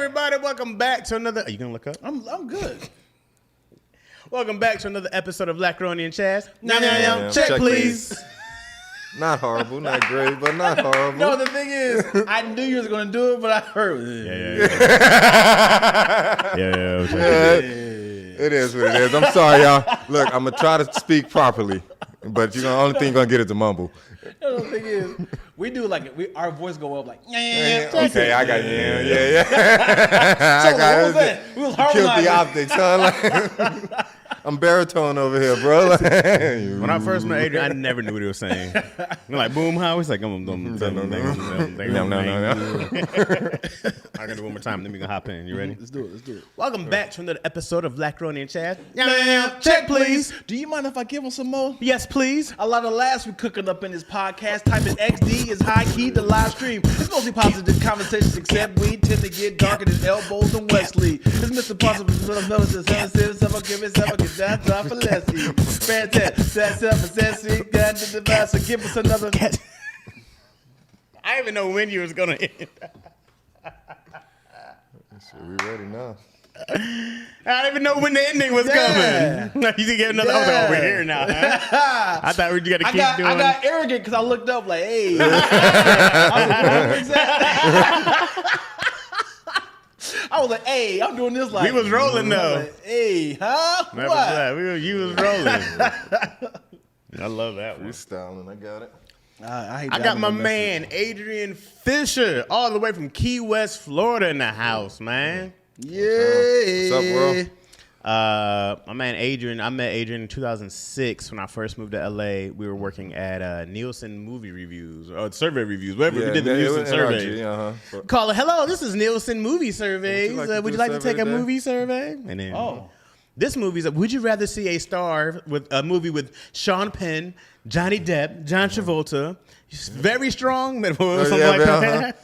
everybody, welcome back to another. Are you gonna look up? I'm good. Welcome back to another episode of Lacroni and Chaz. Check, please. Not horrible, not great, but not horrible. No, the thing is, I knew you was gonna do it, but I heard. It is what it is. I'm sorry, y'all. Look, I'm gonna try to speak properly, but the only thing you're gonna get is to mumble. No, the thing is, we do like our voice go up like. Okay, I got you. Yeah. So what was that? We was Killed harmonizing. the optics, huh? Like, I'm baritone over here, bro. When I first met Adrian, I never knew what he was saying. We're like, boom, how? He's like, no. I'm gonna do it one more time. Then we can hop in. You ready? Let's do it. Welcome back to another episode of Lacroni and Chaz. Check, please. Do you mind if I give him some more? Yes, please. A lot of laughs we cooking up in this podcast. Type in XD is high key the live stream. It's mostly positive conversations, except we tend to get darker than elbows and Wesley. It's Mr. Possible, Little Fellas, the 7 give it 7, get that drop for less. Fantastic, that's fantastic. Got the device, so give us another. I didn't even know when you was gonna end. We ready now. I didn't even know when the ending was coming. You can get another over here now. Huh? I thought we got to keep doing. I got arrogant because I looked up like, hey. I was like, hey, I'm doing this like. We was rolling though. Like, hey, huh? Never What? that. You was rolling. I love that one. Freestyling, I got it. I got my man Adrian Fisher all the way from Key West, Florida in the house, man. Yeah. What's up, bro? My man Adrian, I met Adrian in 2006 when I first moved to LA. We were working at Nielsen movie reviews or survey reviews, whatever we did the Nielsen survey. Call it, hello, this is Nielsen movie surveys. Would you like to take a movie survey? And then, this movie's would you rather see a star with a movie with Sean Penn, Johnny Depp, John Travolta, very strong,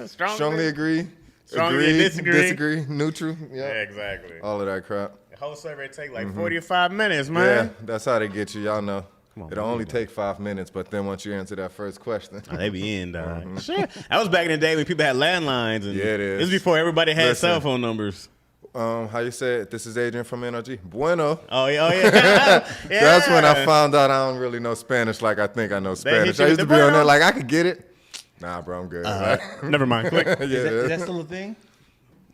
Strongly agree. Strongly disagree, neutral. Yeah, exactly. All of that crap. The whole survey take like 40 or 5 minutes, man. Yeah, that's how they get you. Y'all know. It'll only take 5 minutes, but then once you answer that first question. They be in, dog. Sure. That was back in the day when people had landlines. And yeah, it is. This was before everybody had cell phone numbers. How you say it? This is Adrian from NRG. Bueno. Oh, yeah. That's when I found out I don't really know Spanish like I think I know Spanish. I used to be on there like, I could get it. Nah, bro, I'm good. Never mind. Click. Is that still a thing?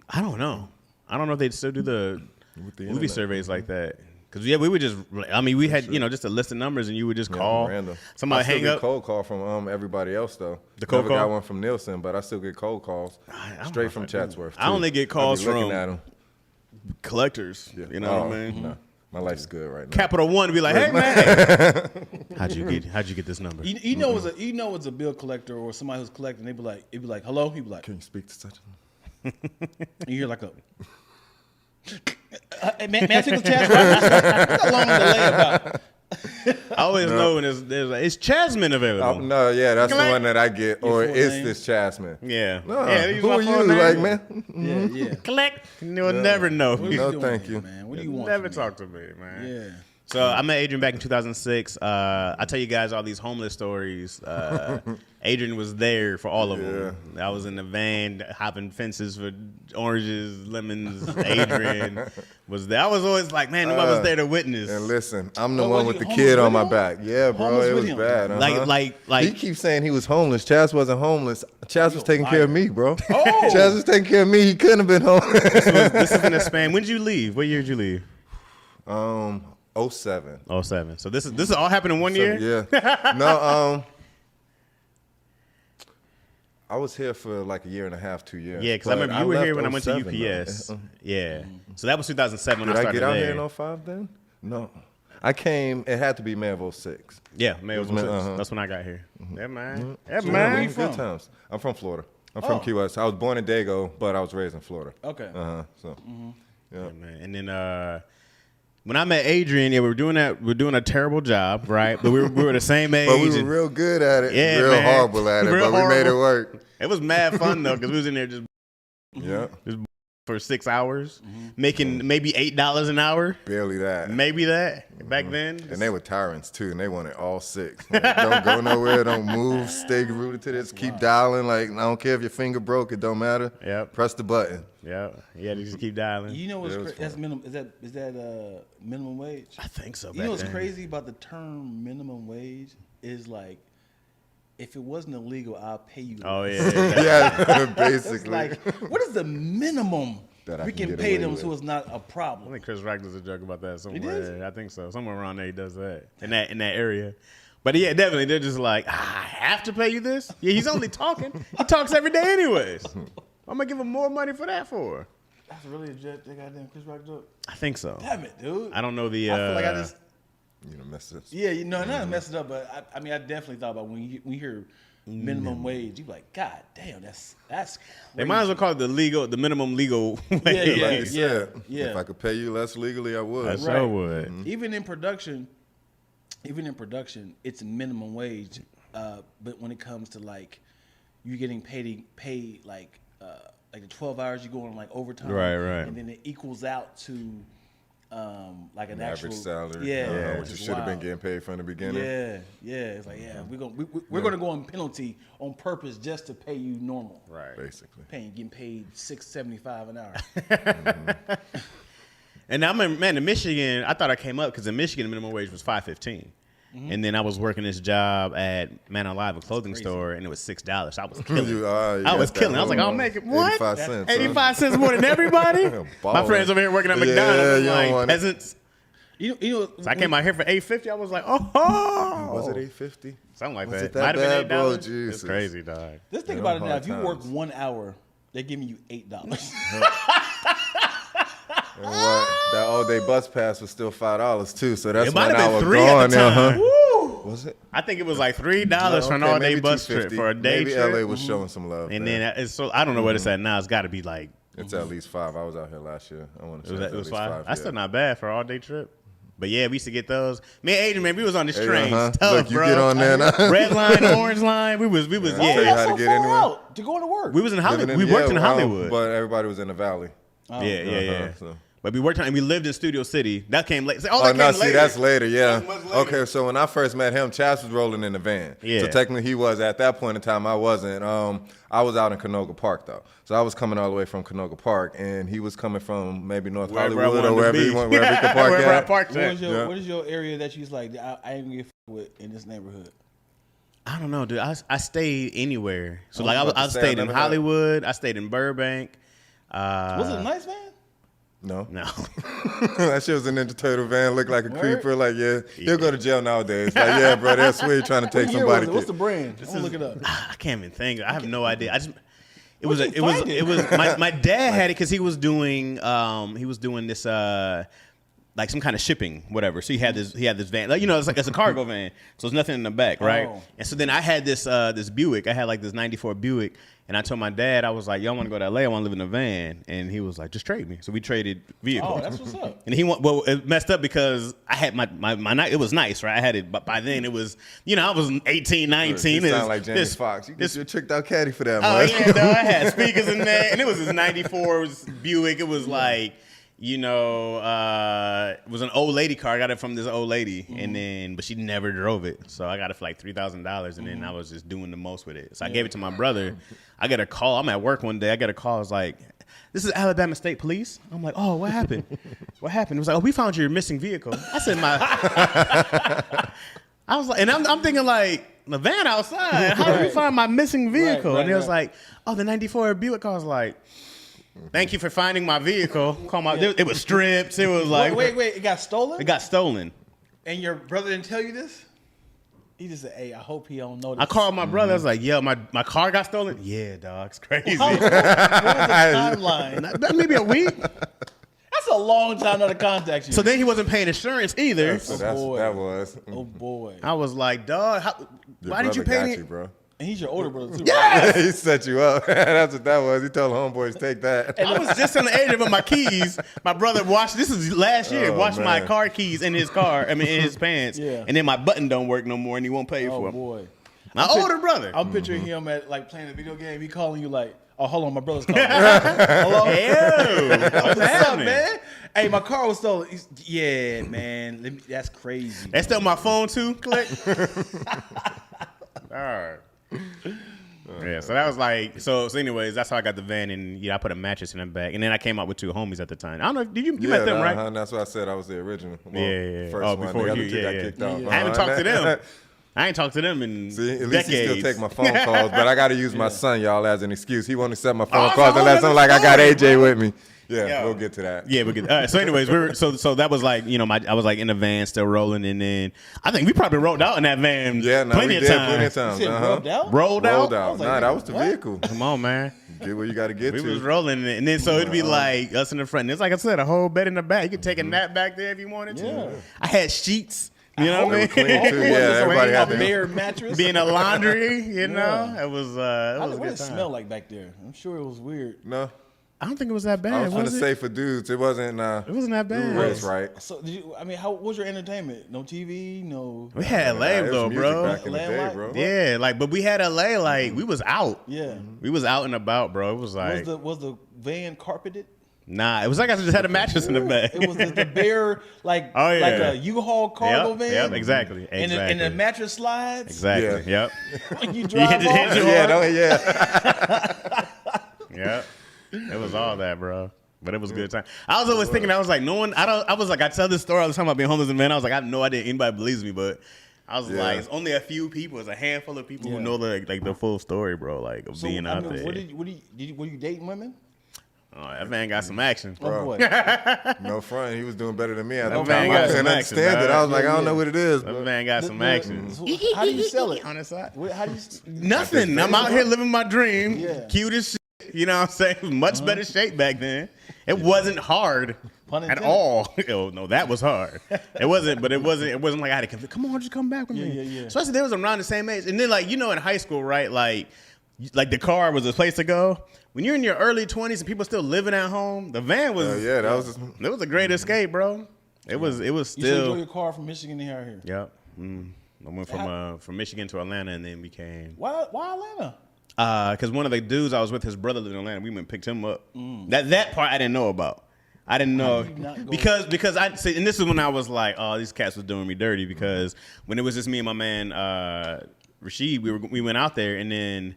I don't know. I don't know if they still do the movie surveys like that. Because, we would just, we had, just a list of numbers and you would just call. Random. Somebody hang up. I still get cold call from everybody else, though. The cold call? Never got one from Nielsen, but I still get cold calls straight from Chatsworth, too. I only get calls from at them. Collectors. Yeah. You know what I mean? No. My life's good right now. Capital One to be like, hey, man. How'd you get this number? You know it's a bill collector or somebody who's collecting. It'd be like, hello. He'd be like, can you speak to such a... You hear like a... May I take a Chaz? What's that long delay about? I always know when it's Chasman available. That's the one that I get. Or is this Chasman? Yeah. No, who are you, like, man? Yeah. Collect. You'll never know. No, thank you. Man? What do you want? Never talk to me, man. Yeah. So I met Adrian back in 2006. I tell you guys all these homeless stories. Adrian was there for all of them. I was in the van hopping fences for oranges, lemons. Adrian was there. I was always like, man, nobody was there to witness. And listen, I'm the one with the kid on my back. Yeah, bro, it was bad. Like he keeps saying he was homeless. Chaz wasn't homeless. Chaz was taking care of me, bro. Chaz was taking care of me. He couldn't have been homeless. This is in the span. When did you leave? What year did you leave? 07. 07. So this is all happened in 1 year? Yeah. No, I was here for like a year and a half, 2 years. Yeah, because I remember you were here when I went to UPS. Yeah. So that was 2007 when I started there. Did I get out there. here in 05 then? No. I came, it had to be May of 06. Yeah, May of 06. That's when I got here. Yeah, man. Yeah, So man. where you from? Good times. I'm from Florida. I'm from Key West. I was born in Dago, but I was raised in Florida. Okay. So, Yeah, man. And then when I met Adrian, we're doing a terrible job, right? But we were the same age. But we were real good at it. Yeah, real man. horrible at it, but we made it work. It was mad fun though, because we was in there just for 6 hours, making maybe $8 an hour. Barely that. Maybe that back then. And they were tyrants too, and they wanted all 6. Like, don't go nowhere, don't move, stay rooted to this, keep dialing. Like, I don't care if your finger broke, it don't matter. Yep. Press the button. Yeah, they just keep dialing. You know what's that's minimum? Is that minimum wage? I think so. You know what's crazy about the term minimum wage is like, if it wasn't illegal, I'll pay you. Oh yeah, yeah, basically. It's like, what is the minimum that we can pay them so it's not a problem? I think Chris Rock does a joke about that somewhere. I think so. Somewhere around there he does that in that area. But yeah, definitely they're just like, I have to pay you this. Yeah, he's only talking. He talks every day anyways. I'm gonna give him more money for that for. That's really a goddamn Chris Rock joke. I think so. Damn it, dude. I don't know the. I feel like I just. Messed it. Yeah, not mess it up, but I mean, I definitely thought about when you hear minimum wage, you be like, God damn, that's. Crazy. They might as well call it the minimum legal wage. Yeah. If I could pay you less legally, I would. I sure would. Mm-hmm. Even in production, it's minimum wage. But when it comes to like, you getting paid like the 12 hours you go on like overtime, right, and then it equals out to. Like an actual average salary, yeah, which you should have been getting paid from the beginning. Yeah. It's like we're gonna go on penalty on purpose just to pay you normal, right? Basically, getting paid $6.75 an hour. And I remember, man, in Michigan, I thought I came up because in Michigan the minimum wage was $5.15. And then I was working this job at Man Alive, a clothing store, and it was $6. I was killing. I was killing. I was like, I'll make it what? 85 cents. 85 cents more than everybody. My friends over here working at McDonald's, like peasants. You know, so I came out here for $8.50. I was like, oh. Was it $8.50? Something like was that. It that might have bad, been $8. bro? Jesus. It's crazy, dog. Just think about it now. If you work 1 hour, they're giving you $8. And what? That all-day bus pass was still $5 too, so that's it might 1 have hour been $3 gone. at the time. Was it? I think it was like $3 for an all-day bus trip for a day maybe trip. LA was showing some love. And then it's so I don't know what it's at now. It's got to be like it's at least $5. I was out here last year. I want to say it was $5. That's yeah. still not bad for an all-day trip. But yeah, we used to get those. Me and Adrian, man, we was on this train. Tough, look, you bro. get on there now. Red line, orange line. We was. Tell you Yeah. how to get anywhere. Out to go to work. We was in Hollywood. We worked in Hollywood. But everybody was in the valley. Yeah. So. But we worked on, and we lived in Studio City. That came late. That's later, yeah. That was later. Okay, so when I first met him, Chaz was rolling in the van. Yeah. So technically he was. At that point in time, I wasn't. I was out in Canoga Park, though. So I was coming all the way from Canoga Park, and he was coming from maybe North Hollywood or wherever he could park wherever I at. parked at. What is your area that you was like, I ain't gonna get with in this neighborhood? I don't know, dude. I stayed anywhere. So I stayed in Hollywood. I stayed in Burbank. Was it a nice van? No. That shit was a Ninja Turtle van, looked like a creeper. Like, he'll go to jail nowadays. Like, yeah, bro, that's sweet trying to take somebody. What's the brand? Look it up. I can't even think. I have no idea. It was my dad had it because he was doing this like some kind of shipping, whatever. So he had this van, like, it's a cargo van, so there's nothing in the back, right? Oh. And so then I had this Buick. I had like this '94 Buick, and I told my dad, I was like, "Yo, I want to go to LA. I want to live in a van." And he was like, "Just trade me." So we traded vehicles. Oh, that's what's up. And it messed up because I had my it was nice, right? I had it, but by then it was, I was 18, 19. You sound like Jamie Foxx. You get your tricked out caddy for that, man. Oh yeah, no, I had speakers in there, and it was this '94 Buick. It was like. It was an old lady car. I got it from this old lady, but she never drove it. So I got it for like $3,000, and then I was just doing the most with it. So I gave it to my brother. I got a call. I'm at work one day. I got a call. I was like, "This is Alabama State Police." I'm like, "Oh, what happened? What happened?" It was like, "Oh, we found your missing vehicle." I said, I was like, and I'm thinking like, the van outside. How did we find my missing vehicle? And it was like, "Oh, the '94 Buick." I was like. Thank you for finding my vehicle. It was stripped. It was like wait. It got stolen. It got stolen. And your brother didn't tell you this? He just said, "Hey, I hope he don't know this." I called my brother. I was like, "Yo, my car got stolen." Yeah, dog, it's crazy. What was the timeline? Maybe a week. That's a long time not to contact you. So then he wasn't paying insurance either. So that's what that was. Oh boy. I was like, "Dog, why didn't you pay me?" Bro. And he's your older brother too. Yes! He set you up. That's what that was. He told homeboys take that. I was just in the age of my keys. My brother washed. This is last year. Washed my car keys in his car. In his pants. Yeah. And then my button don't work no more, and he won't pay for it. Oh boy. My older brother. I'm picturing him at like playing a video game. He calling you like, Oh, hold on, my brother's calling. Hello? Hey, What's up, man? Hey, my car was stolen. Yeah, man. That's crazy. That's still my phone too. Click. All right. Yeah, so that was like so. Anyways, that's how I got the van, and I put a mattress in the back, and then I came out with 2 homies at the time. I don't know. Did you met them, right? That's what I said. I was the original. Well, Yeah. First one. Before the other you, two got kicked out. I haven't talked to them. I ain't talked to them in See, at least decades. he still take my phone calls, but I got to use my son, y'all, as an excuse. He won't accept my phone Oh, calls unless I'm like, I got story, AJ bro. with me. Yeah, Yo. we'll get to that. Yeah, we get. All right. So, anyways, we were so that was like I was like in the van still rolling, and then I think we probably rolled out in that van. Yeah, no, plenty we of did times. plenty of times. You said rubbed out? Rolled out. Rolled out. like, Nah, that was the what? vehicle. Come on, man. Get where you got to get We to. was rolling, and then so it'd be like us in the front. And it's like I said, a whole bed in the back. You could take a nap back there if you wanted to. Yeah. I had sheets. You know what I They mean? were clean, too. Was Yeah, this everybody a had to. bare mattress? Being a laundry, you know, it was What a did good it time. smell like back there? I'm sure it was weird. No, I don't think it was that I bad. was going Was to it? say for dudes, it wasn't. It wasn't that We bad. were raised right. So, how was your entertainment? No TV, no. We had LA It was though, music bro. back in the day, Landline? bro. Yeah, like, but we had LA, like, we was out. Yeah. We was out and about, bro. It was like, Was the van carpeted? nah, it was like I just had a mattress in the back. It was the bare like Oh, yeah. like a U-Haul cargo Yep, van. yep, exactly, And exactly. the mattress slides. Exactly. Yep. When you You drive hit the- off. hit the- Yeah, no, yeah. Yep. It was all that, bro. But it was a good time. I was always thinking, I was like, I tell this story all the time about being homeless and man. I was like, I have no idea anybody believes me, but I was Yeah. like, it's only a few people, it's a handful of people Yeah. who know the full story, bro, like of So, being I out mean, there. were you dating women? Oh, that man got some action. Oh boy. No front. He was doing better than me at the That time. man I got couldn't some action, understand it. dog. I was like, I don't Yeah, know what it is. That But man got some action. So how do you sell it? On the side. How do you? Nothing. I'm out here living my dream. Yeah. Cute as shit. You know what I'm saying? Much better shape back then. It wasn't hard Pun at intended. all. Oh, no, that was hard. It wasn't, but it wasn't like I had to convince, come on, just come back with me. Yeah. Especially they was around the same age. And then like, in high school, right? Like the car was a place to go. When you're in your early 20s and people still living at home, the van was yeah, that was. it was a great escape, bro. It was You still still drove your car from Michigan to here. Yep. I went from Michigan to Atlanta and then became Why Atlanta? because one of the dudes I was with, his brother lived in Atlanta. We went and picked him up. That part I didn't know about. I didn't know did you not go- because I see, and this is when I was like, oh, these cats was doing me dirty because when it was just me and my man Rashid, we went out there and then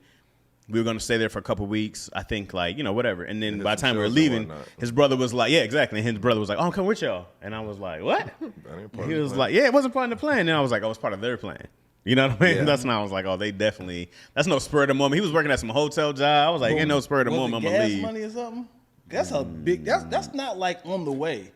we were gonna stay there for a couple weeks. I think like whatever. And then by the time we were shows and leaving, whatnot. his brother was like, yeah, exactly. And his brother was like, oh, I'm coming with y'all. And I was like, what? That ain't part He of the was plan. like, yeah, it wasn't part of the plan. And then I was like, oh, it's part of their plan. You know what I mean? Yeah. That's when I was like, oh, they definitely. That's no spur of the moment. He was working at some hotel job. I was like, ain't no spur of the Was moment. it I'm gonna gas leave. money or something? That's a big. That's not like on the way.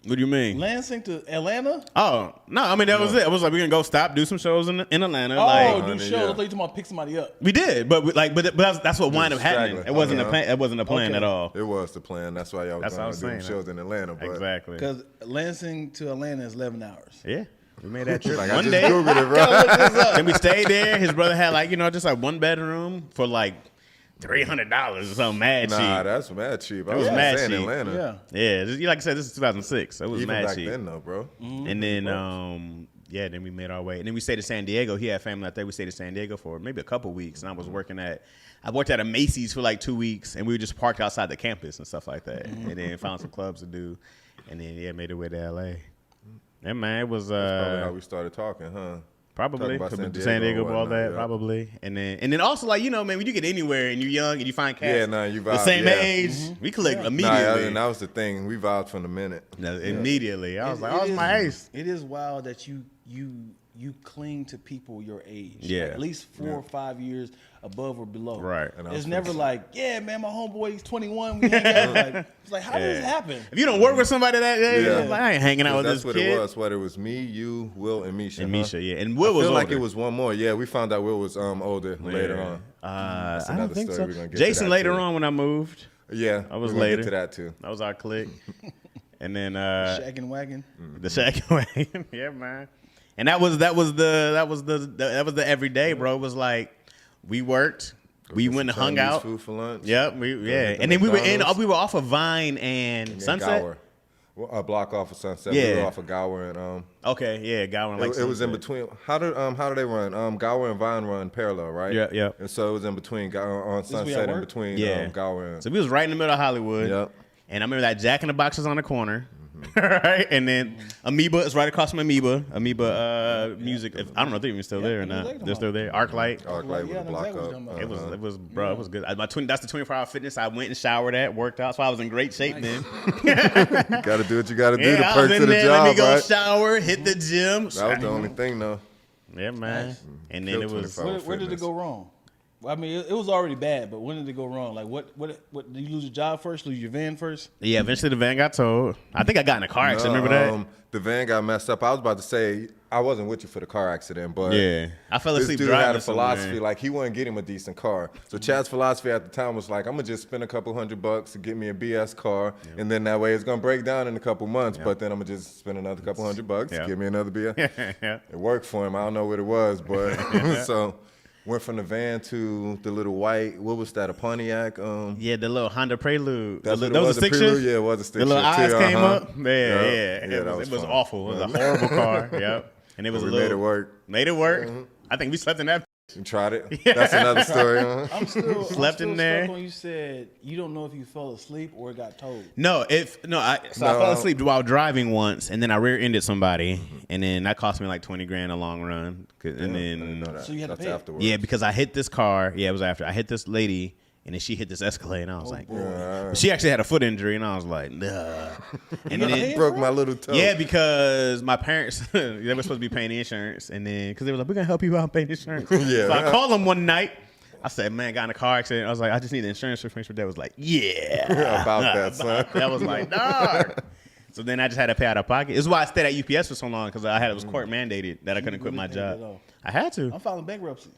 What do you mean? Lansing to Atlanta. Oh no, I mean that was it. I was like, we're gonna go stop, do some shows in Atlanta. Oh, like do honey, shows. yeah. I thought you talking about pick somebody up. we did, but that's what wound up happening. straggler. It wasn't a Okay. plan. It wasn't a plan Okay. at all. It was the plan. That's why y'all That's what I was was going to do saying. them shows in Atlanta. But Exactly. Because Lansing to Atlanta is 11 hours. Yeah, we made that trip like I one just day. Googled it, bro. Then we stayed there. His brother had just like one bedroom for like $300 or something mad cheap. Nah, that's mad cheap. I was was mad saying cheap. Atlanta. Yeah. Yeah, like I said, this is 2006. So it was Even mad back cheap. then, though, bro. And then, then we made our way. And then we stayed in San Diego. He had family out there. We stayed in San Diego for maybe a couple weeks. And I worked at a Macy's for like 2 weeks. And we were just parked outside the campus and stuff like that. And then found some clubs to do. And then, made our way to L.A. Yeah, man, it was Probably how we started talking, huh? probably Talking about San Diego, and all whatnot, that, yeah. probably. And then also like, man, when you get anywhere and you're young and you find cats Yeah, nah, you the vibe, same yeah. age, we click Nah, immediately. and that was the thing. We vibed from the minute. Immediately. I was like, It oh, it's is- my ace. It is wild that you cling to people your age. Yeah. Like at least 4 or 5 years above or below. Right. And I It's was never finna- like, yeah, man, my homeboy, he's 21. We hang out. It's like, how did this happen? If you don't work with somebody that age, Yeah. like, I ain't hanging out with That's this what kid. it was. What it was me, you, Will, and Misha. And huh? Misha, yeah. And Will I was feel like older. it was one more. Yeah, we found out Will was older later on. I don't another think story. so. We're gonna get to Jason that, later too. on when I moved. Yeah, I was we're gonna later. get to that too. That was our clique. And then Shaq and Wagon. the Shaq wagon. Yeah, man. And that was the everyday, bro. It was like we worked, we went and hung Chinese Food for lunch. Yep, hit the and then we were McDonald's. we were off of Vine and And Sunset. Gower. A block off of Sunset. Yeah. We were off of Gower and Okay, yeah, Gower. Like it was in between. How do they run? Gower and Vine run parallel, right? Yeah. And so it was in between on Sunset in between Gower and. So we was right in the middle of Hollywood. Yep. And I remember that Jack in the Box was on the corner. Right, and then Amoeba is right across from Amoeba Music. I don't know if they're even still there or not. They're still there. ArcLight. ArcLight with the block up. It was It was good. That's the 24-hour fitness. I went and showered at, worked out, so I was in great shape then. Got to do what you got to do. Yeah, The I was perks in of the there. job, Let me go right? shower, hit the gym. That was the only thing, though. Yeah, man. Nice. And then it was. Where did it go wrong? I mean, it was already bad, but when did it go wrong? Like, what did you lose your job first? Lose your van first? Yeah, eventually the van got towed. I think I got in a car accident. Remember that? The van got messed up. I was about to say I wasn't with you for the car accident, but Yeah, I fell this asleep dude driving had a philosophy somewhere. like he wouldn't get him a decent car. So Chad's philosophy at the time was like, I'm gonna just spend a couple $100 to get me a BS car, and then that way it's gonna break down in a couple months. But then I'm gonna just spend another couple $100 to get me another BS. Yeah. It worked for him. I don't know what it was, but so went from the van to the little white. What was that? A Pontiac? Yeah, the little Honda Prelude. That's That what it was was, a a Prelude? stick shift. Yeah, it was a stick The little shift, eyes too, came uh-huh. up. Yeah. that It was was fun. awful. It was a horrible car. Yep. And it was But a we little. made it work. Made it work. I think we slept in that. You tried it. That's another story. I'm still Slept in there. stuck when you said you don't know if you fell asleep or it got towed. I fell asleep while driving once, and then I rear-ended somebody, and then that cost me like $20,000 in the long run. And then So you had to That's pay it. afterwards. yeah, because I hit this car. Yeah, it was after I hit this lady. And then she hit this Escalade, and I was like, she actually had a foot injury, and I was like, nah. And then, broke my little toe. yeah, because my parents, they were supposed to be paying the insurance, and then, because they were like, we're going to help you out pay the insurance. Yeah. So I called them one night. I said, man, got in a car accident. I was like, I just need the insurance information. Dad was like, yeah. About that, son. That was like, dog. So then I just had to pay out of pocket. This is why I stayed at UPS for so long, because it was court mandated that I couldn't quit my job. I had to. I'm filing bankruptcy.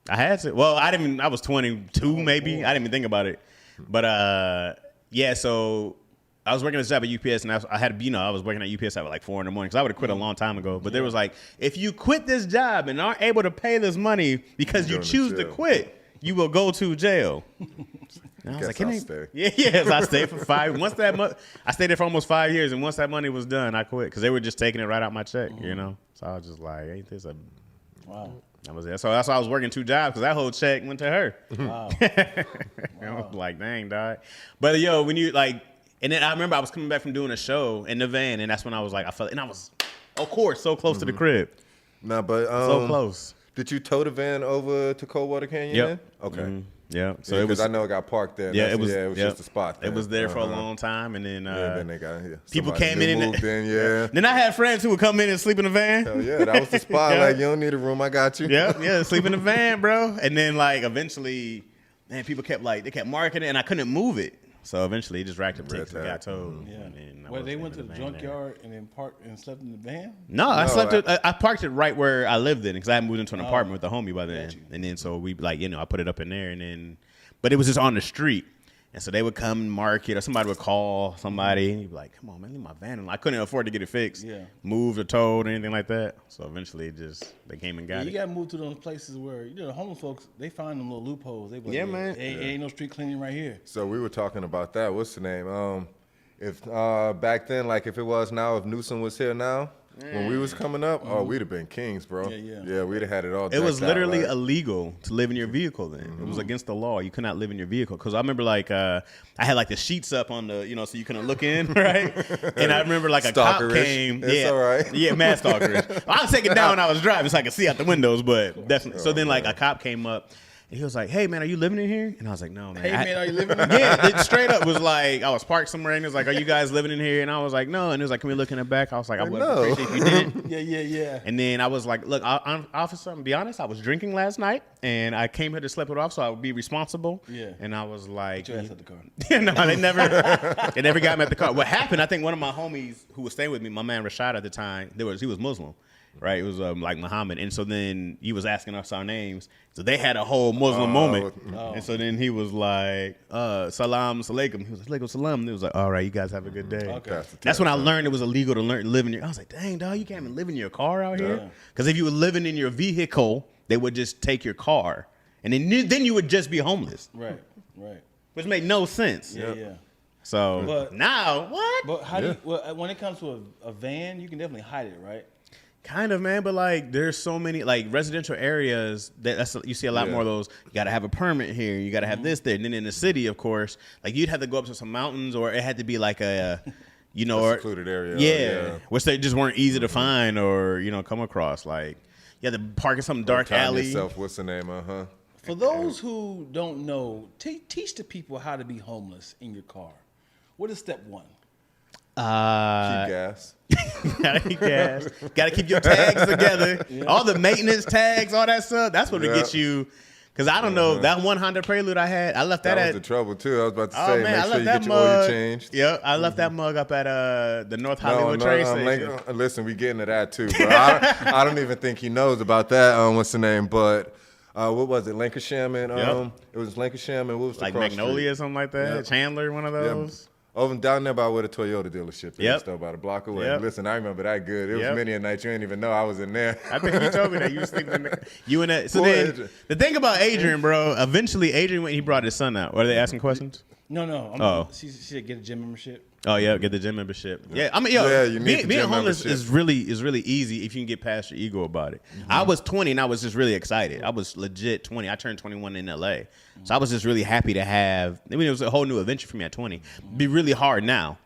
I had to. Well, I was 22 maybe. I didn't even think about it. But yeah, so I was working this job at UPS, and I had to, I was working at UPS at like 4 in the morning because I would have quit a long time ago. But there was like, if you quit this job and aren't able to pay this money because you choose to quit, you will go to jail. And I was like, I'll stay. yeah. So I stayed for 5. I stayed there for almost 5 years, and once that money was done, I quit because they were just taking it right out my check, So I was just like, ain't this a Wow. That was it. So that's why I was working 2 jobs because that whole check went to her. Wow. I was like, dang, dog. But yo, when you like, and then I remember I was coming back from doing a show in the van, and that's when I was like, and I was, of course, so close to the crib. No, but So close. Did you tow the van over to Coldwater Canyon? Yep. Then? Okay. Yeah. So Yeah, it was. because I know it got parked there. Yeah, it was. just a spot. It there. was there for a long time, and then, then they got people somebody came new in and moved in. Yeah. Then I had friends who would come in and sleep in the van. Hell yeah, that was the spot. Yeah. Like, you don't need a room. I got you. Yeah, sleep in the van, bro. And then like eventually, man, people kept marking it, and I couldn't move it. So eventually, it just racked up tickets and got towed. Yeah. And then I Where was they in went to the van there. junkyard and then parked and slept in the van? No, I No, slept. I parked it right where I lived in because I had moved into an apartment with a homie by then. Got you. And then so we I put it up in there, and then, but it was just on the street. And so they would come and mark it, or somebody would call somebody, and you'd be like, "Come on, man, leave my van alone." I couldn't afford to get it fixed, moved or towed or anything like that. So eventually, they came and got You it. got to move to those places where the homeless folks, they find them little loopholes. They be like, Yeah, man. Ain't no street cleaning right here. So we were talking about that. What's the name? If back then, like if it was now, if Newsom was here now, when we was coming up, we'd have been kings, bro. Yeah. We'd have had it all. It was decked out, literally like- illegal to live in your vehicle then. It was against the law. You could not live in your vehicle. Because I remember like I had like the sheets up on the, so you couldn't look in, right? And I remember like a cop Stalkerish. came. It's all right. Yeah, mad stalkerish. I was taking it down when I was driving so I could see out the windows, but definitely. So then like a cop came up. And he was like, "Hey man, are you living in here?" And I was like, "No, man." Hey, man, are you living in here? Yeah, it straight up was like I was parked somewhere, and it was like, "Are you guys living in here?" And I was like, "No." And it was like, "Can we look in the back?" I was like, "I would No. appreciate if you didn't." Yeah. And then I was like, "Look, officer, I'm gonna be honest. I was drinking last night, and I came here to sleep it off, so I would be responsible." Yeah. And I was like, Get your ass at the car. "No, they never got me at the car." What happened? I think one of my homies who was staying with me, my man Rashad at the time, he was Muslim. Right, it was like Muhammad, and so then he was asking us our names. So they had a whole Muslim moment, and so then he was like, "Salam alaikum." He was like, "Alaikum salam." And he was like, "All right, you guys have a good day." Okay. That's when I learned it was illegal to live in your. I was like, "Dang, dog, you can't even live in your car out here." Because if you were living in your vehicle, they would just take your car, and then you would just be homeless, Right. which made no sense. Yeah. So but, now what? But how do you, when it comes to a van, you can definitely hide it, right? Kind of, man, but like there's so many like residential areas that's you see a lot more of those. You got to have a permit here. You got to have this there. And then in the city, of course, like you'd have to go up to some mountains, or it had to be like a, you know, or secluded area. Yeah, which they just weren't easy to find or come across. Like you had to park in some dark alley. Yourself, what's the name? For those who don't know, teach the people how to be homeless in your car. What is step one? Keep gas. Gotta keep gas. Gotta keep your tags together. Yeah. All the maintenance tags, all that stuff. That's what it gets you. Because I don't know, that one Honda Prelude I had, I left that was the trouble too. I was about to say, man, make sure you get your oil changed. Yep, I left that mug up at the North Hollywood train station. Listen, we getting to that too, bro. I don't even think he knows about that. What's the name? But what was it? Lancashire and it was Lancashire and what was the like Magnolia or something like that? Yep. Chandler, one of those? Yep. Over down there by where the Toyota dealership is, though, about a block away. Yep. Listen, I remember that good. It was many a night you didn't even know I was in there. I think you told me that you were sleeping in you and that. So then, the thing about Adrian, bro, eventually Adrian, when he brought his son out, were they asking questions? No. She said get a gym membership. Oh yeah, get the gym membership. Yeah, I mean, being homeless is really easy if you can get past your ego about it. Mm-hmm. I was 20 and I was just really excited. I was legit 20. I turned 21 in LA, so I was just really happy to have. I mean, it was a whole new adventure for me at 20. It'd be really hard now,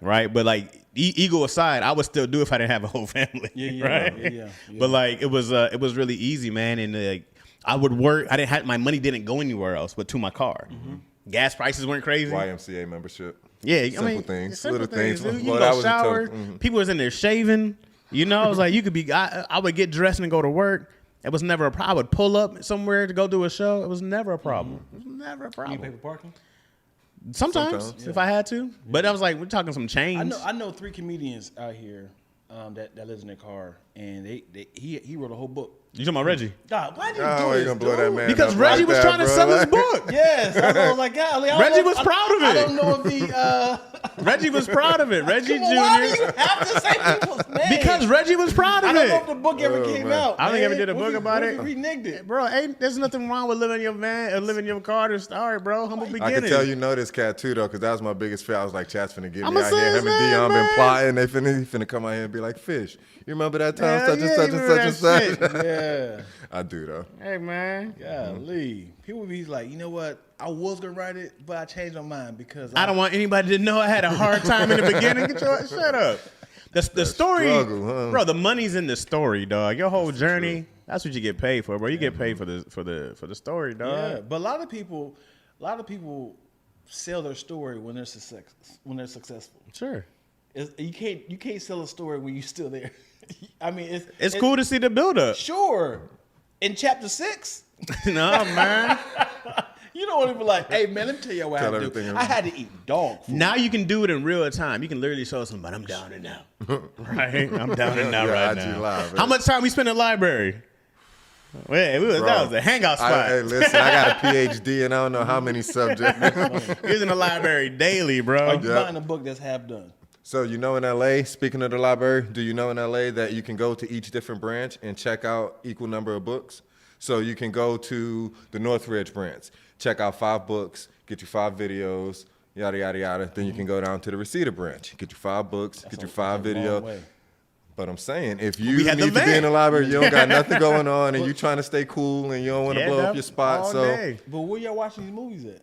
right? But like ego aside, I would still do if I didn't have a whole family, right? Yeah. But like it was really easy, man, and like I would work. My money didn't go anywhere else but to my car. Mm-hmm. Gas prices weren't crazy. YMCA membership. Yeah, simple things. You go shower. People was in there shaving. I was like, you could be. I would get dressed and go to work. It was never a problem. I would pull up somewhere to go do a show. It was never a problem. It was never a problem. You pay for parking? Sometimes if I had to. But I was like, we're talking some change. I know 3 comedians out here that lives in their car, and he wrote a whole book. You talking about Reggie? God, why did you do this, gonna blow that man because Reggie was trying to sell his book. Yes. I was like, golly. Reggie was proud of it. I don't know if he... Reggie was proud of it. Reggie Jr. Why do you have to say people's names? Because Reggie was proud of it. I don't know if the book ever came out. I don't ever did a book about it. Reneged it. Bro, there's nothing wrong with living in your van or living in your car to start, bro. Humble beginnings. I can tell you know this cat too, though, because that was my biggest fear. I was like, Chat's finna get me out here. Him and Dion been plotting. They finna come out here and be like, Fish, you remember that time such and such? Yeah. I do, though. Hey, man. Golly. People be like, you know what? I was going to write it, but I changed my mind because I don't want anybody to know I had a hard time in the beginning. Shut up. The story, struggle, bro, the money's in the story, dog. Your whole journey, that's what you get paid for, bro. You get paid for the story, dog. Yeah, but a lot of people sell their story when they're successful. Sure. You can't sell a story when you're still there. I mean, it's cool to see the build up. Sure. In chapter 6. No, man. You don't want to be like, hey, man, let me tell you what I had to do. I had to eat dog food. Now you can do it in real time. You can literally show somebody, I'm down and now. Right? I'm down and now right now. Live, how much time we spend in the library? That was a hangout spot. Hey, listen, I got a PhD and I don't know how many subjects. He's in the library daily, bro. Are you buying a book that's half done? So in LA, speaking of the library, do you know in LA that you can go to each different branch and check out equal number of books? So you can go to the Northridge branch, check out 5 books, get you 5 videos, yada, yada, yada. Then you can go down to the Reseda branch, get you 5 books, get your 5 videos. But I'm saying, if you need to be in the library, you don't got nothing going on, and you trying to stay cool, and you don't want to blow up your spot. But where y'all watching these movies at?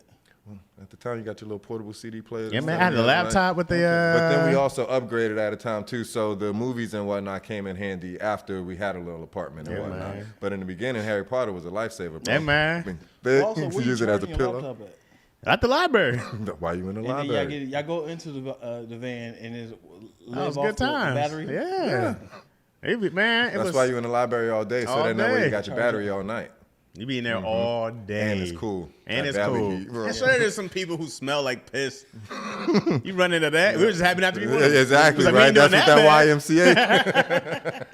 At the time, you got your little portable CD player. Yeah, man, I had a laptop with the... But then we also upgraded at a time, too, so the movies and whatnot came in handy after we had a little apartment and whatnot. Man. But in the beginning, Harry Potter was a lifesaver, bro. Yeah, man. Also, where use it as a pillow. At the library. Why you in the and library? Y'all go into the van and it's live off the battery. Yeah. Man, that's why you in the library all day, so that way you got your battery all night. You be in there all day. And it's cool. And it's cool. I'm sure there's some people who smell like piss. You run into that? We were just happy not to be one. Exactly, right? That's what that YMCA.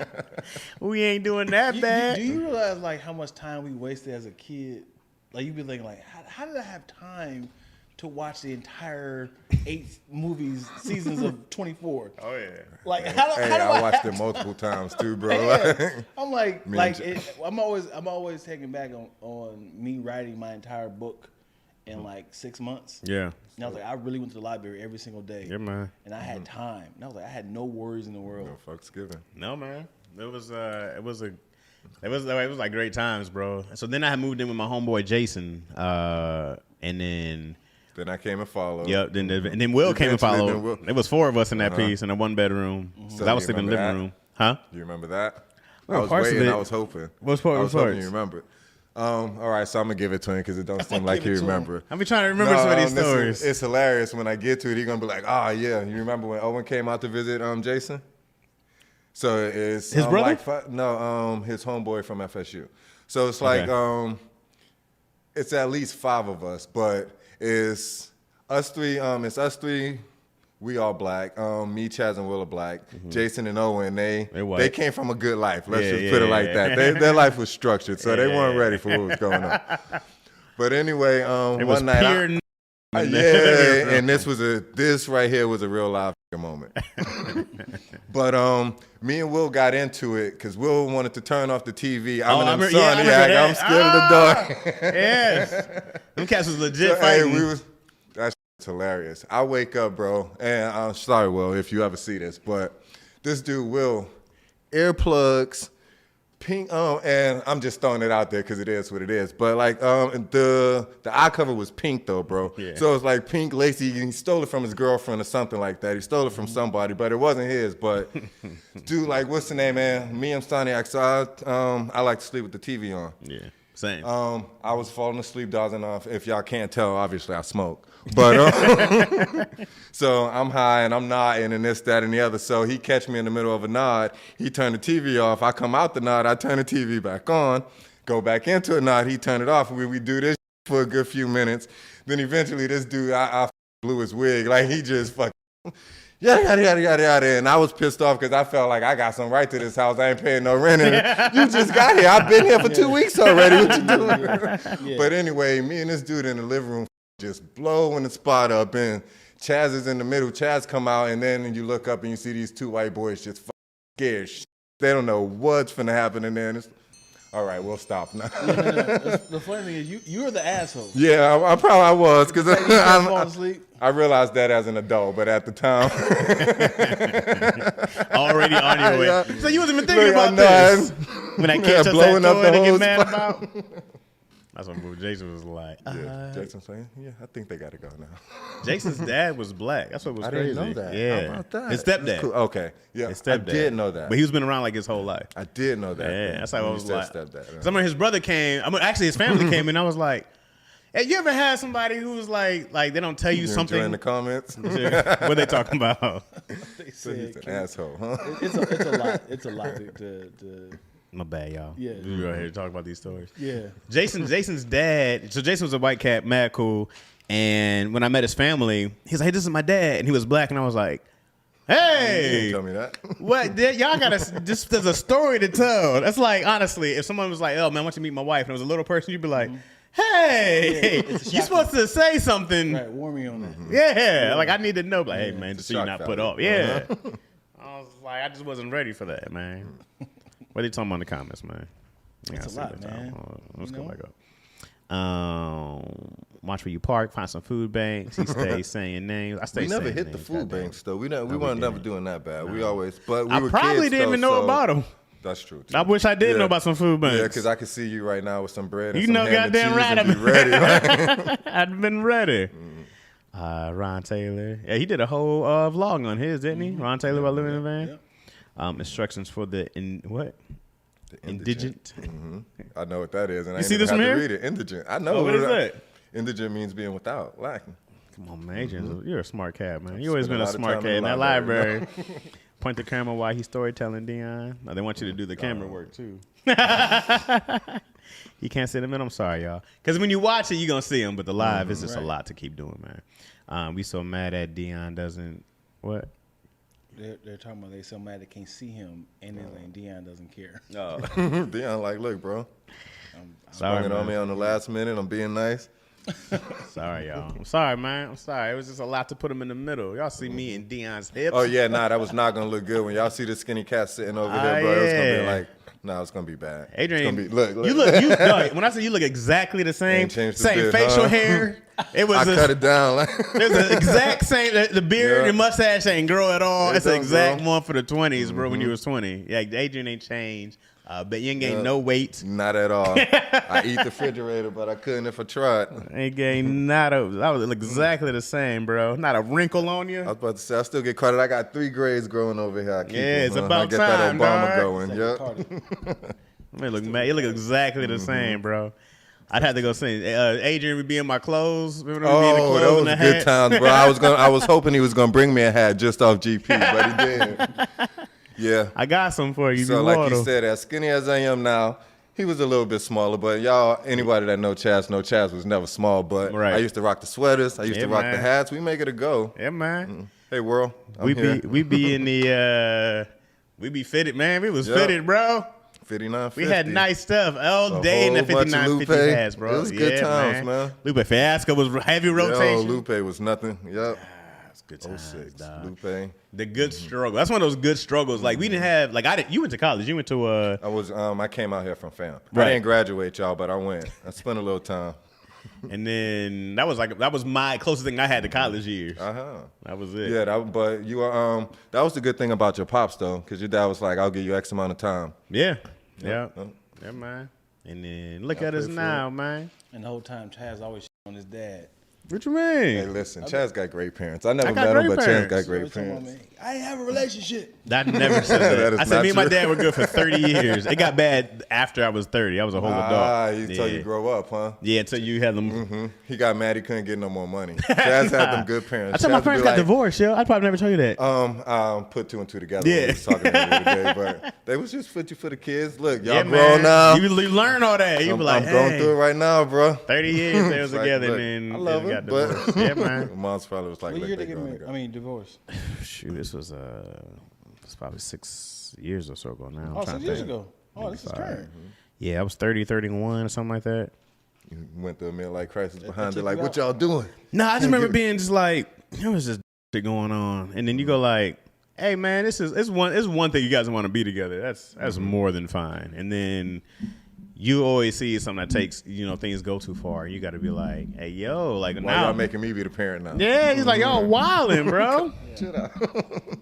We ain't doing that bad. Do you realize like how much time we wasted as a kid? Like you be thinking like, how did I have time to watch the entire 8 seasons of 24? Oh yeah. Like how do I watched it multiple times too, bro. I'm I'm always taken back on me writing my entire book in like 6 months. Yeah. And I was like, I really went to the library every single day. Yeah, man. And I had time. And I was like, I had no worries in the world. No fucks given. No, man. It was like great times, bro. So then I had moved in with my homeboy Jason, and then I came and followed. Yep. And then Will came and followed. There was 4 of us in that piece in a 1 bedroom. So I was sleeping in the living room. Huh? You remember that? Well, I was waiting. I was hoping. What's part? I was hoping you remember. All right, so I'm gonna give it to him because it don't seem like you remember. I'm trying to remember some of these stories. It's hilarious when I get to it. He's gonna be like, "Oh yeah, you remember when Owen came out to visit Jason?" So it's his brother. His homeboy from FSU. So it's like it's at least 5 of us, but it's us 3. It's us 3. We all black. Me, Chaz, and Will are black. Jason and Owen, they came from a good life. Let's just put it like that. Their life was structured, so they weren't ready for what was going on. But anyway, one night, and this right here was a real live moment. But me and Will got into it because Will wanted to turn off the TV. I'm scared of the dark. Yes, them cats was legit fighting. That's hilarious. I wake up, bro, and I'm sorry, Will, if you ever see this, but this dude, Will, earplugs, pink, and I'm just throwing it out there because it is what it is. But like, the eye cover was pink though, bro. Yeah. So it's like pink lacy. He stole it from his girlfriend or something like that. He stole it from somebody, but it wasn't his. But dude, like, what's the name, man? Me, I'm Staniak, so I like to sleep with the TV on. Yeah. Same. I was falling asleep, dozing off. If y'all can't tell, obviously I smoke. But so I'm high and I'm nodding and this, that, and the other. So he catch me in the middle of a nod. He turned the TV off. I come out the nod. I turn the TV back on. Go back into a nod. He turned it off. We do this for a good few minutes. Then eventually this dude, I blew his wig. Like he just fucking. Yada, yada, yada, yada. And I was pissed off because I felt like I got some right to this house. I ain't paying no rent. And you just got here. I've been here for 2 weeks already. What you doing? Yeah. But anyway, me and this dude in the living room just blowing the spot up. And Chaz is in the middle. Chaz come out, and then you look up and you see these 2 white boys just scared. They don't know what's finna happen in there. And it's, all right, we'll stop now. The funny thing is, you were the asshole. Yeah, I probably was because asleep. I realized that as an adult, but at the time, already on your way. Yeah. So you wasn't even thinking about this when I catch blowing up the whole mad about. That's what Jason was like. Yeah, Jason's saying, "Yeah, I think they got to go now." Jason's dad was black. That's what was crazy. I didn't know that. Yeah, how about that? His stepdad. Cool. Okay, yeah, his stepdad. I did know that, but he's been around like his whole life. I did know that. Yeah, that's how I was like. Stepdad. Some of his brother came. Actually, his family came, and I was like, "Hey, you ever had somebody who was like they don't tell you something?" In the comments, what they talking about? They said he's an asshole, huh? It's a lot. It's a lot to My bad, y'all. Yeah. We right here to talk about these stories. Yeah. Jason's dad. So Jason was a white cat, mad cool. And when I met his family, he was like, "Hey, this is my dad," and he was black, and I was like, "Hey, you didn't tell me that." What? Y'all gotta just there's a story to tell. That's like honestly, if someone was like, "Oh man, I want you to meet my wife," and it was a little person, you'd be like, "Hey, you're supposed to say something." Right, warn me on that. Yeah, like I need to know. Like, hey man, just so you're not put off. Yeah. I was like, I just wasn't ready for that, man. What are you talking about in the comments, man? It's a lot, man. Let's go back up. Watch where you park. Find some food banks. He stays saying names. I stay. We never hit names, the food banks though. We weren't never doing that bad. No. We always, but we I were probably kids, didn't even know about them. That's true. I wish I did know about some food banks. Yeah, because I could see you right now with some bread. And you some know, ham goddamn and cheese right, and be ready. Right? I'd been ready. Ron Taylor. Yeah, he did a whole vlog on his, didn't he? Ron Taylor about living in a van. Yeah. Instructions for the indigent. I know what that is, and I see didn't this have from to here? read it. Indigent. I know. What is that? Indigent means being without, lacking. Come on, man. You're a smart cat, man. You always been a smart cat in that library. Point the camera while he's storytelling, Dion. No, they want you to do the camera work, too. You can't see them in. I'm sorry, y'all. Because when you watch it, you're going to see them, but the live is just a lot to keep doing, man. We so mad that Dion doesn't, what? They're talking about they so mad they can't see him, and then like Dion doesn't care. Oh. Dion like, look, bro. Sorry, it on me on the last minute. I'm being nice. Sorry, y'all. I'm sorry, man. I'm sorry. It was just a lot to put him in the middle. Y'all see me and Dion's hips. Oh, yeah, that was not going to look good. When y'all see the skinny cat sitting over there, bro, it was going to be like. No, it's gonna be bad. Adrian, it's gonna be, look. No, when I say you look exactly the same bit, facial hair. It was. I cut it down. It's the exact same. The beard and mustache ain't grow at all. It's the exact one for the 20s, bro. When you was 20, yeah, Adrian ain't changed. But you ain't gained no weight. Not at all. I eat the refrigerator, but I couldn't if I tried. Ain't gained I was exactly the same, bro. Not a wrinkle on you. I was about to say, I still get credit. I got 3 grades growing over here. It's about time, I get that Obama dog. going. Yep. Man, look, man, you look exactly the same, bro. I'd have to go sing. Adrian would be in my clothes. That was good times, bro. I was hoping he was gonna bring me a hat just off GP, but he didn't. Yeah, I got some for you. So like you said, as skinny as I am now, he was a little bit smaller. But y'all, anybody that know Chaz was never small. But I used to rock the sweaters. I used to rock the hats. We make it a go. Yeah, man. Hey, world. We be in the we be fitted, man. We was fitted, bro. 5950. We had nice stuff all day in the 5950 hats, bro. It was good times, man. Lupe Fiasco was heavy rotation. Yo, Lupe was nothing. Yep. It's good times, 06, dog. Lupe. The good struggle. That's one of those good struggles. Like we didn't have you went to college. You went to I came out here from fam. Right. I didn't graduate, y'all, but I went. I spent a little time. And then that was my closest thing I had to college years. That was it. Yeah, but you were that was the good thing about your pops though, because your dad was like, I'll give you X amount of time. Yeah, man. And then look at us now, man. And the whole time Chaz always on his dad. What you mean? Hey, listen, Chaz got great parents. I never met him, but Chaz got great parents. I ain't have a relationship. I never said that. I said me and my dad were good for 30 years. It got bad after I was 30. I was a whole adult. He told you grow up, huh? Yeah, until you had them. He got mad he couldn't get no more money. Chaz had them good parents. I thought my parents got divorced, yo. I'd probably never tell you that. Put 2 and 2 together. Yeah. We was talking the other day, but they was just for the kids. Look, y'all man. grown now. You learn all that. You be like, I'm going through it right now, bro. 30 years they was together, and then I love got it, divorced. Yeah, man. Mom's probably was like, what year they get married? Divorced. Shoot, this was it's probably 6 years or so ago now. Oh, 6 years ago. Oh, this is current. Yeah, I was 30, 31, or something like that. You went through a midlife crisis behind it. Like, what y'all doing? Nah, I just remember being just like, there was just shit going on, and then you go like, hey man, it's one thing you guys want to be together. That's more than fine. And then you always see something that takes, things go too far. You got to be like, hey, yo, like why now y'all making me be the parent now? Yeah, he's like, y'all wilding, bro. Chill out.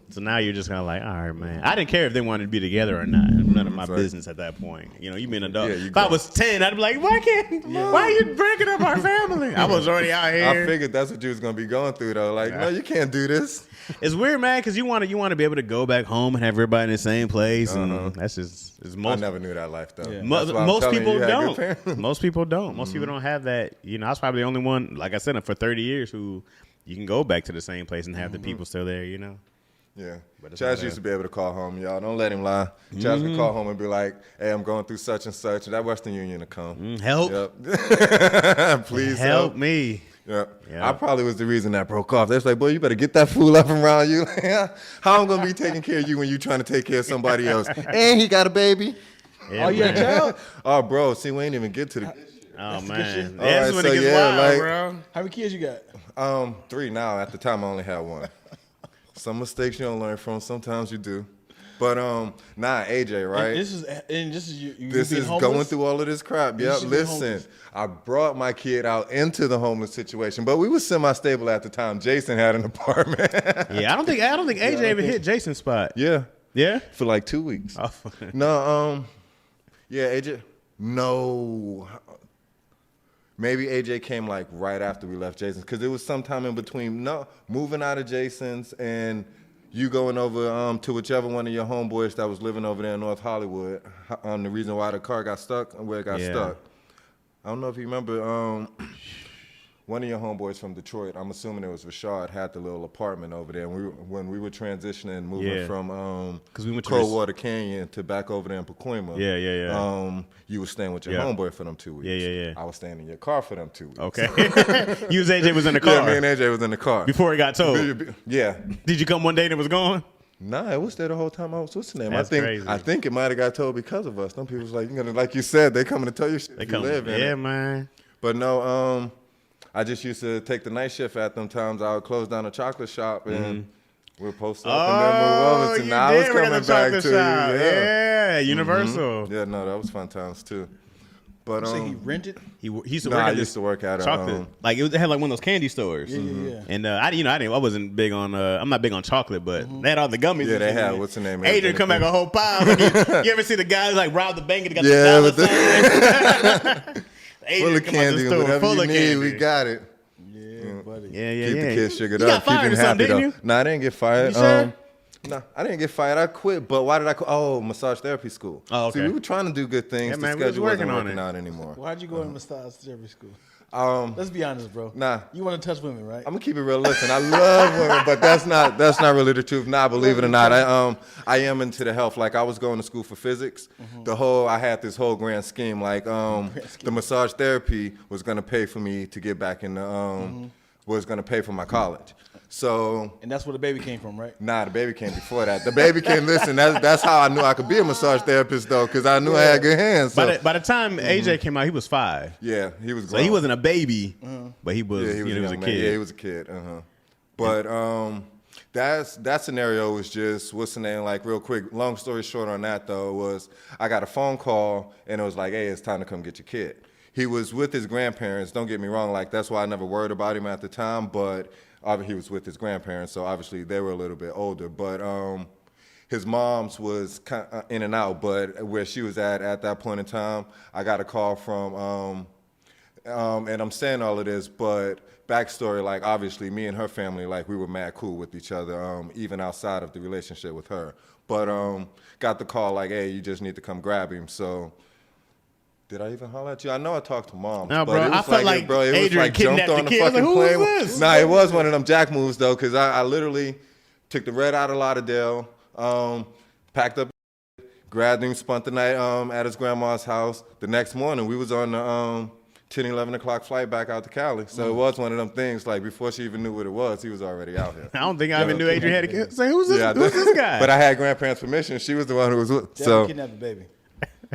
So now you're just kind of like, all right, man. I didn't care if they wanted to be together or not. None of my business at that point. You being an adult. If I was 10, I'd be like, why are you breaking up our family? I was already out here. I figured that's what you was gonna be going through though. Like, no, you can't do this. It's weird, man, because you want to be able to go back home and have everybody in the same place, and that's just I never knew that life though. Yeah. Most people don't. Most people don't. Most people don't have that. I was probably the only one, like I said, for 30 years who you can go back to the same place and have the people still there. Yeah. Chaz used to be able to call home, y'all. Don't let him lie. Chaz would call home and be like, hey, I'm going through such and such. That Western Union will come. Help. Yep. Please help me. Yep. I probably was the reason that broke off. They was like, boy, you better get that fool up around you. How I'm going to be taking care of you when you trying to take care of somebody else? And he got a baby. Yeah, you got a child? Oh, bro. See, we ain't even get to the... Oh, man. That's when it gets wild, bro. How many kids you got? 3 now. At the time, I only had 1. Some mistakes you don't learn from. Sometimes you do. But AJ, right? This is going through all of this crap. Yep. Listen, I brought my kid out into the homeless situation, but we were semi-stable at the time. Jason had an apartment. Yeah, I don't think AJ ever hit Jason's spot. Yeah. Yeah? For like 2 weeks. Oh. No, yeah, AJ. No. Maybe AJ came like right after we left Jason's, because it was sometime in between moving out of Jason's and you going over to whichever one of your homeboys that was living over there in North Hollywood. The reason why the car got stuck and where it got stuck. I don't know if you remember one of your homeboys from Detroit, I'm assuming it was Rashad, had the little apartment over there. And when we were transitioning, moving from we went to Coldwater Canyon to back over there in Pacoima. Yeah. You were staying with your homeboy for them 2 weeks. Yeah. I was staying in your car for them 2 weeks. Okay. You was AJ was in the car. Yeah, me and AJ was in the car. Before it got towed. Yeah. Did you come one day and it was gone? Nah, it was there the whole time I was listening. That's crazy. I think it might have got told because of us. Some people was like, like you said, they coming to tell you shit. You live in it. Yeah, man. But no, I just used to take the night shift at them times. I would close down a chocolate shop and We'll post up and then move over to now. I was coming back to yeah, Universal. Yeah, no, that was fun times too. But he rented. He used to work. I used to work at chocolate. Like it had like one of those candy stores. Yeah. And I wasn't big on. I'm not big on chocolate, but they had all the gummies. Yeah, they had. What's the name? Adrian come back a whole pile. You ever see the guys like rob the bank and got the dollar sign? Full of candy, whatever you need, we got it. Yeah, buddy. Yeah. Keep the kids sugared up. Keep them happy though. You? No, I didn't get fired. You sure? No, I didn't get fired. I quit. But why did I quit? Oh, massage therapy school. Oh, okay. See, we were trying to do good things. Yeah, man, the schedule wasn't working working out anymore. Why'd you go to massage therapy school? Let's be honest, bro. Nah. You want to touch women, right? I'm gonna keep it real. Listen, I love women, but that's not really the truth. Nah, believe it or not, I am into the health. Like I was going to school for physics. I had this whole grand scheme. Like the massage therapy was gonna pay for me to get back in the was gonna pay for my college. So and that's where the baby came from, right? Nah, the baby came before that. The baby came. Listen, that's how I knew I could be a massage therapist though, because I knew I had good hands. So. By the time AJ came out, he was 5. Yeah, he was. Grown. So he wasn't a baby, but he was. He was a kid. Yeah, he was a kid. But that scenario was just what's the name? Like real quick. Long story short on that though was I got a phone call and it was like, hey, it's time to come get your kid. He was with his grandparents. Don't get me wrong. Like that's why I never worried about him at the time, but. He was with his grandparents, so obviously they were a little bit older. But his mom's was kind of in and out. But where she was at that point in time, I got a call from, and I'm saying all of this, but backstory, like obviously me and her family, like we were mad cool with each other, even outside of the relationship with her. But got the call like, hey, you just need to come grab him. So. Did I even holler at you? I know I talked to Mom. No, but bro. it was I felt like it was Adrian like jumped on the kid. fucking Like, plane. who is this? Nah, it was one of them jack moves though, because I literally took the red out of Lauderdale, packed up, grabbed him, spent the night at his grandma's house. The next morning, we was on the 10, 11 o'clock flight back out to Cali. So it was one of them things. Like before she even knew what it was, he was already out here. I don't think I even knew Adrian had a kid. Say, who's this? Yeah, who's this guy? But I had grandparents' permission. She was the one who was with. Definitely kidnapped the baby.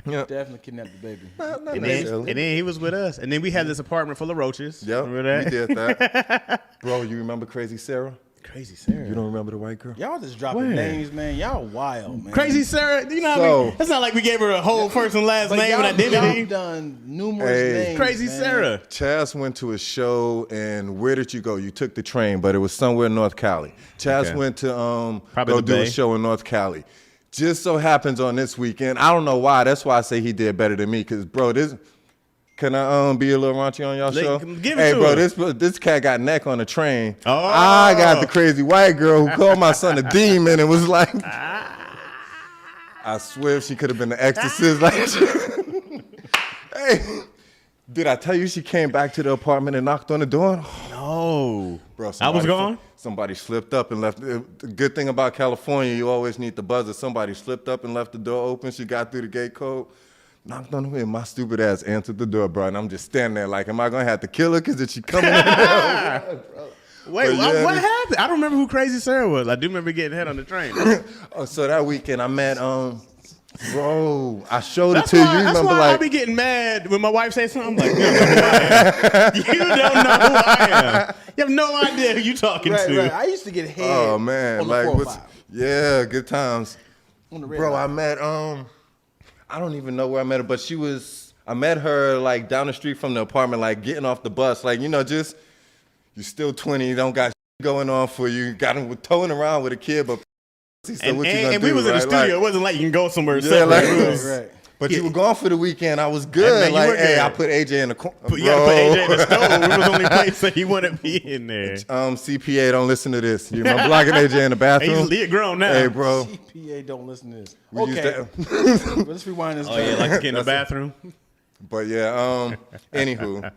Yeah. Definitely kidnapped the baby. And then he was with us. And then we had this apartment full of roaches. Yep, remember that? we did that. Bro, you remember Crazy Sarah? Crazy Sarah. You don't remember the white girl? Y'all just dropping names, man. Y'all wild, man. Crazy Sarah. You know what I mean? It's not like we gave her a whole first and last name and identity. Y'all done numerous names. Crazy man. Sarah. Chaz went to a show, and where did you go? You took the train, but it was somewhere in North Cali. Chaz went to go do a show in North Cali. Just so happens on this weekend, I don't know why. That's why I say he did better than me. Cause bro, can I be a little raunchy on y'all show? Give it hey, to bro, her. this cat got neck on the train. Oh. I got the crazy white girl who called my son a demon and was like, I swear she could have been the exorcist. Like, hey, did I tell you she came back to the apartment and knocked on the door? No. Bro, I was gone? Somebody slipped up and left. The good thing about California, you always need the buzzer. Somebody slipped up and left the door open. She got through the gate code, knocked on the window. My stupid ass answered the door, bro. And I'm just standing there like, am I going to have to kill her because is she coming in there? Wait, what happened? I don't remember who Crazy Sarah was. I do remember getting hit on the train. So that weekend I met, bro, I showed it to you. That's why I be getting mad when my wife says something. I'm like, you don't know who I am. You have no idea who you talking to. Right. I used to get head. Oh man, on like the yeah, good times. Bro, I met I don't even know where I met her, but I met her like down the street from the apartment, like getting off the bus, like just you're still 20, you don't got shit going on for you, got him towing around with a kid, but so and what you gonna do, we was in the studio. Like, it wasn't like you can go somewhere separate. Right. But you were gone for the weekend. I was good. Man, like, hey, I put AJ in the corner. You gotta put AJ in the stove. It was the only place that he wouldn't be in there. CPA, don't listen to this. You remember blocking AJ in the bathroom? He's grown now. Hey, bro. CPA, don't listen to this. Okay. Let's rewind this. Oh, yeah, like to get in the bathroom. But yeah, anywho.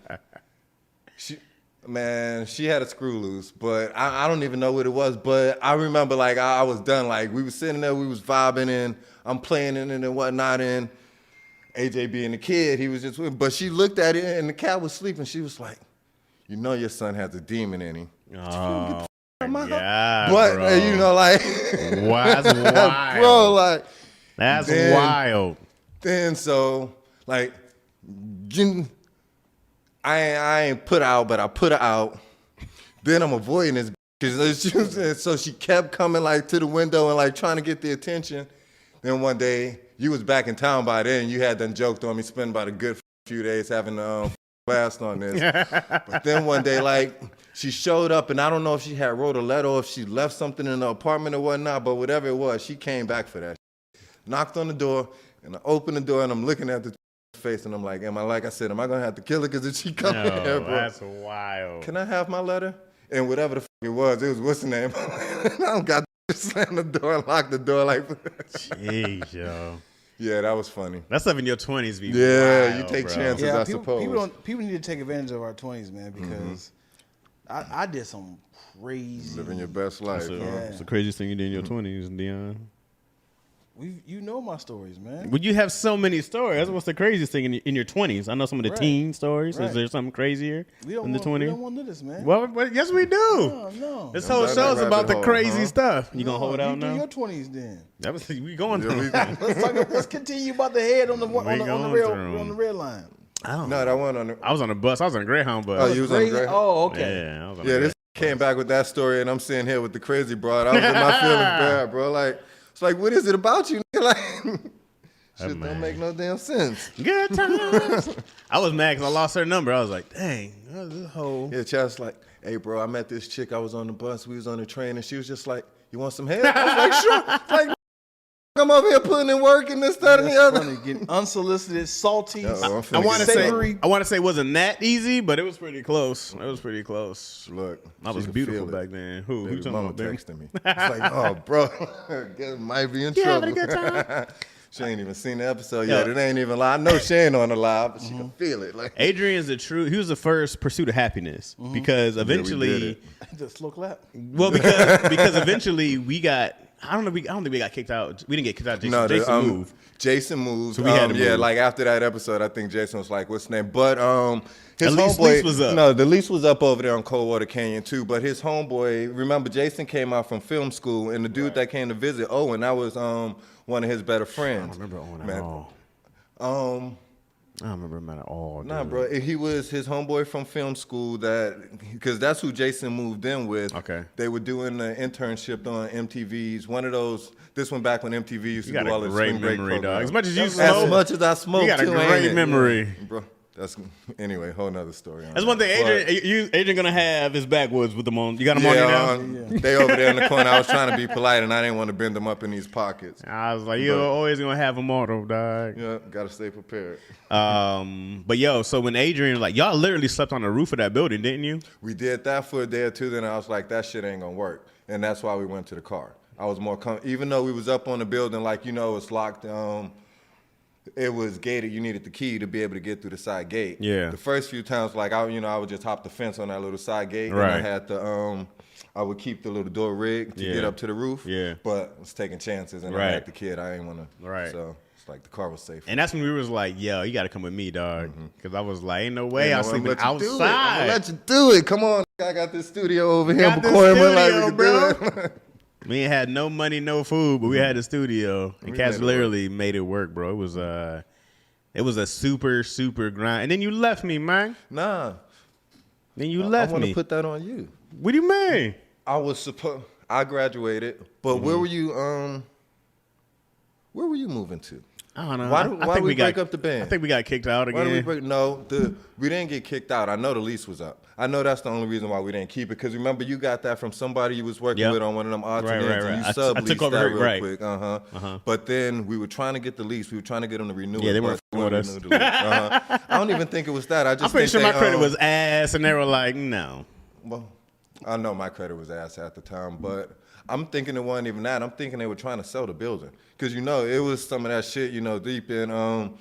She had a screw loose, but I don't even know what it was. But I remember, like, I was done. Like, we was sitting there, we was vibing, and I'm playing in it and whatnot, and AJ being the kid, he was just with. But she looked at it, and the cat was sleeping. She was like, you know your son has a demon in him. Oh, yeah, but, bro. like. Wow, that's wild. Bro, like. That's wild. Then, so, like, I ain't put out, but I put her out. Then I'm avoiding this So she kept coming like to the window and like trying to get the attention. Then one day, you was back in town by then. You had done joked on me, spent about a good few days having blast on this. But then one day, like, she showed up, and I don't know if she had wrote a letter or if she left something in the apartment or whatnot, but whatever it was, she came back for that. Knocked on the door, and I opened the door, and I'm looking at the face, and I'm like, am I going to have to kill her because if she come in here, bro? That's wild. Can I have my letter? And whatever the it was what's the name? I don't got to slam the door and lock the door like jeez, yo. Yeah, that was funny. That stuff in your 20s be yeah, wild, you take bro. chances, I suppose. People need to take advantage of our 20s, man, because I did some crazy. Living your best life. It's the craziest thing you did in your 20s, Dion. You know my stories, man. Well, you have so many stories. That's what's the craziest thing in your 20s. I know some of the teen stories. Is there something crazier in the 20s? We don't want to do this, man. Well, yes, we do. No. This whole show's about the crazy stuff. You gonna hold out now? You do your 20s then. That was we going through. Let's continue about the head on the red line. No, that one on the. I was on a bus. I was on a Greyhound bus. Oh, you was on the Greyhound? Oh, okay. Yeah, I was on this came back with that story, and I'm sitting here with the crazy broad. I was in my feelings bad, bro. Like. It's like, what is it about you? Like, shit don't make no damn sense. Good times. I was mad because I lost her number. I was like, dang, this whole. Yeah, Chad's like, hey, bro, I met this chick. I was on the bus. We was on the train, and she was just like, you want some head? I was like, sure. Like, I'm over here putting in work and this, that, and the other. Funny, getting unsolicited, salty. I want to say it wasn't that easy, but it was pretty close. Look, I was beautiful back then. Who Baby talking mama about, baby? texting me. It's like, oh, bro, guess might be in trouble. Having a good time? She ain't even seen the episode yet. It ain't even live. I know she ain't on the live, but she can feel it. Like Adrian's he was the first pursuit of happiness because eventually, the slow clap. Well, because eventually we got. I don't think we got kicked out. We didn't get kicked out. Jason moved. Jason moved. So we had to move. Yeah, like after that episode, I think Jason was like, "What's his name?" But his lease was up. No, the lease was up over there on Coldwater Canyon too. But his homeboy, remember, Jason came out from film school, and the dude that came to visit Owen, that was one of his better friends. I don't remember Owen at all. I don't remember him at all. Nah, bro, he was his homeboy from film school. Because that's who Jason moved in with. Okay. They were doing the internship on MTV's. One of those. This one back when MTV used to do all the spring break memory, dog. programs. As much as you smoke, as much as I smoke, you got a great memory, bro. That's anyway, whole nother story. That's one thing Adrian gonna have his backwoods with them on. You got them on you now? They over there in the corner. I was trying to be polite, and I didn't want to bend them up in these pockets. I was like, you're always gonna have them on, though, dog. Yeah, gotta stay prepared. But yo, so when Adrian, like, y'all literally slept on the roof of that building, didn't you? We did that for a day or two. Then I was like, that shit ain't gonna work, and that's why we went to the car. I was more even though we was up on the building, like it's locked. It was gated. You needed the key to be able to get through the side gate. Yeah. The first few times, like I would just hop the fence on that little side gate, right. and I had the I would keep the little door rigged to get up to the roof. Yeah. But I was taking chances, and I had the kid. I didn't want to. Right. So it's like the car was safe. And that's when we was like, yo, you got to come with me, dog, because I was like, ain't no way I'm sleeping outside. I'm gonna let you do it. Come on, I got this studio over here. Bro. We ain't had no money, no food, but we had a studio, and Cass literally made it work, bro. It was a super, super grind. And then you left me, man. Nah. Then you left me. I want to put that on you. What do you mean? I graduated, but where were you moving to? I don't know. Why did we break up the band? I think we got kicked out again. We didn't get kicked out. I know the lease was up. I know that's the only reason why we didn't keep it. Because remember, you got that from somebody you was working with on one of them alternates, and you subleased that real quick. But then we were trying to get the lease. We were trying to get them to renew it. Yeah, they weren't with us. I don't even think it was that. I'm pretty sure my credit was ass, and they were like, no. Well, I know my credit was ass at the time, but I'm thinking it wasn't even that. I'm thinking they were trying to sell the building. Because, it was some of that shit, deep in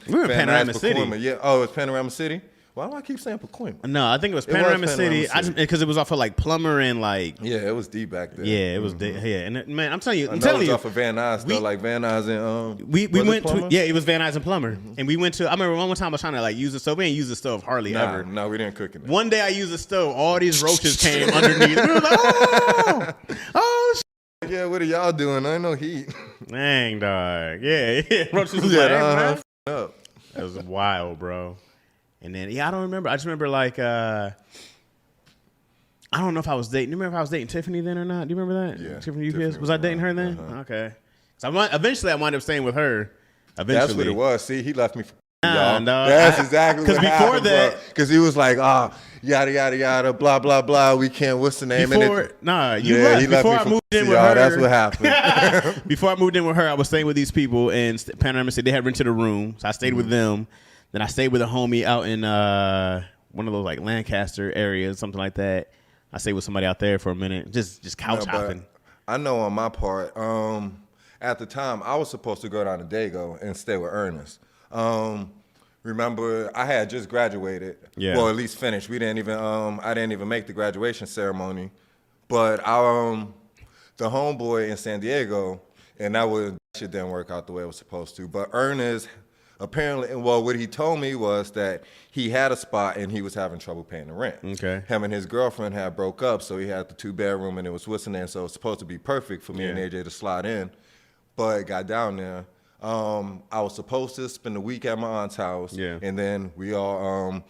we were in Panorama City. Yeah. Oh, it's Panorama City? Why do I keep saying Pacoima? No, I think it was Panorama City. Because it was off of like Plummer and like. Yeah, it was deep back there. Yeah, it was. And man, I'm telling you, it was off of Van Nuys though, like Van Nuys and we went to it was Van Nuys and Plummer, and we went to. I remember one time I was trying to like use the stove. We didn't use the stove hardly ever. No, we didn't cook it. One day I used the stove. All these roaches came underneath. We were like, oh. Yeah, what are y'all doing? I know heat. Dang, dog. Yeah. Roaches was up. It was wild, bro. And then I don't remember. I just remember like I I don't know if I was dating. Do you remember if I was dating Tiffany then or not? Do you remember that? Yeah. Tiffany UPS. Was I dating her then? Okay. So eventually I wound up staying with her. Eventually. That's what it was. See, he left me for y'all. No, that's exactly what happened. Because before that, because he was like, yada yada yada, blah blah blah. We can't. What's the name? Before, you left. He before left I moved in with her. That's what happened. Before I moved in with her, I was staying with these people, and Panorama said they had rented a room, so I stayed with them. Then I stayed with a homie out in one of those like Lancaster areas, something like that. I stayed with somebody out there for a minute, just couch hopping. I know on my part, at the time I was supposed to go down to Dago and stay with Ernest. Remember, I had just graduated. Yeah. Well, at least finished. We didn't even. I didn't even make the graduation ceremony, but the homeboy in San Diego, and that shit didn't work out the way it was supposed to. But Ernest, apparently, what he told me was that he had a spot and he was having trouble paying the rent. Okay. Him and his girlfriend had broke up, so he had the 2-bedroom and it was whistling, so it was supposed to be perfect for me and AJ to slide in. But it got down there. I was supposed to spend a week at my aunt's house, and then we all,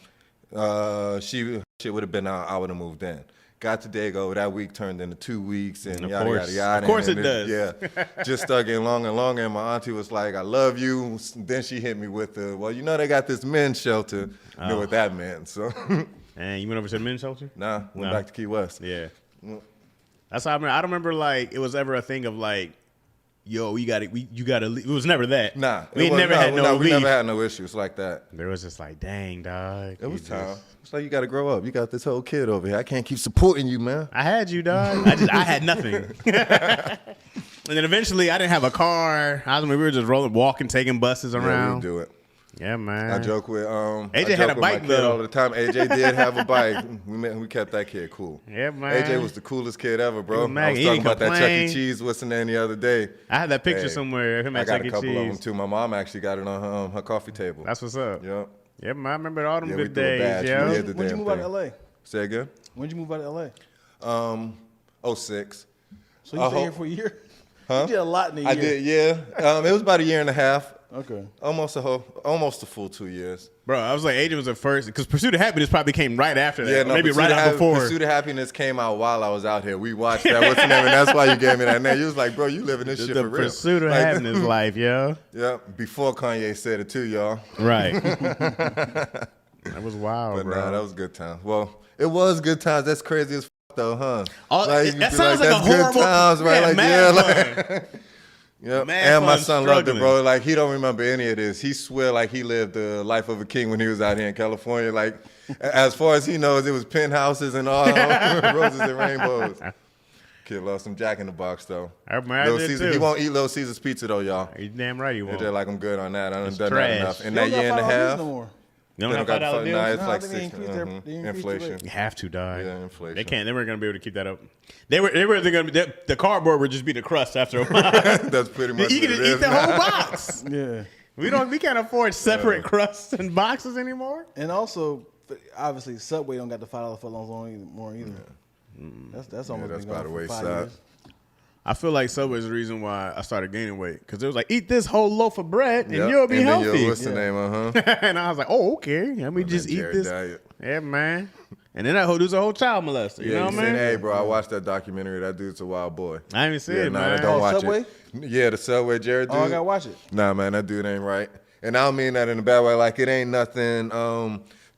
she would have been out, I would have moved in. Got to Dago, that week turned into 2 weeks, and yada, yada, yada. Of course it does. Yeah, just started getting longer and longer, and my auntie was like, I love you. Then she hit me with they got this men's shelter. I knew what that meant, so. And you went over to the men's shelter? Nah, went back to Key West. Yeah. That's how I remember. I don't remember, like, it was ever a thing of, like, yo, you gotta leave. It was never that. Nah, we never had no issues like that. There was just like, dang, dog. It was time. It's like you gotta grow up. You got this whole kid over here. I can't keep supporting you, man. I had you, dog. I had nothing. And then eventually, I didn't have a car. We were just walking, taking buses around. Yeah, we do it. Yeah, man. I joke with AJ had a bike though all the time. AJ did have a bike. We kept that kid cool. Yeah, man. AJ was the coolest kid ever, bro. I was talking about that Chuck E. Cheese whistling there the other day. I had that picture somewhere of him at Chuck E. Cheese. I got a couple of them too. My mom actually got it on her coffee table. That's what's up. Yep. Yeah, man. I remember all them good days. Yeah. When'd you move out of LA? Say again? When'd you move out of LA? 06. So you stayed here for a year? Huh? You did a lot in a year. I did, yeah. It was about a year and a half. Okay. Almost a full 2 years. Bro, I was like, Agent was the first, because Pursuit of Happiness probably came right after that. Yeah, no, maybe right out before. Pursuit of Happiness came out while I was out here. We watched that. What's the name? And that's why you gave me that name. You was like, bro, you living this shit for real. The Pursuit of Happiness life, yo. Yeah, before Kanye said it too, y'all. Right. That was wild, bro. Nah, that was good times. Well, it was good times. That's crazy as though, huh? That sounds like a horrible. Good times, right? Yeah, yep. And my son loved it, bro. Like, he don't remember any of this. He swear like he lived the life of a king when he was out here in California. Like, as far as he knows, it was penthouses and all roses and rainbows. Kid loves some Jack in the Box, though. Little Caesar, he won't eat Little Caesar's pizza, though, y'all. You're damn right he won't. They're like, I'm good on that. I done done trash. that enough. In that year and a half. You don't got $5 deals? Nah, it's like 6. Inflation. You have to, die. Yeah, inflation. They weren't going to be able to keep that up. They were going to be, the cardboard would just be the crust after a while. That's pretty much You can just eat the whole box. Yeah. We can't afford separate crusts and boxes anymore. And also, obviously, Subway don't got the $5 footlongs anymore either. Yeah. That's almost that's been by the going for 5 wayside. years. I feel like Subway is the reason why I started gaining weight, because it was like, eat this whole loaf of bread and you'll be healthy. What's the name? And I was like, oh, okay. Let me just eat this. Diet. Yeah, man. And then that whole dude's a whole child molester. You know what I mean? Hey, bro, I watched that documentary. That dude's a wild boy. I haven't seen it, man. Don't watch Subway? it. Yeah, the Subway Jared dude. Oh, I gotta watch it. Nah, man, that dude ain't right. And I don't mean that in a bad way. Like, it ain't nothing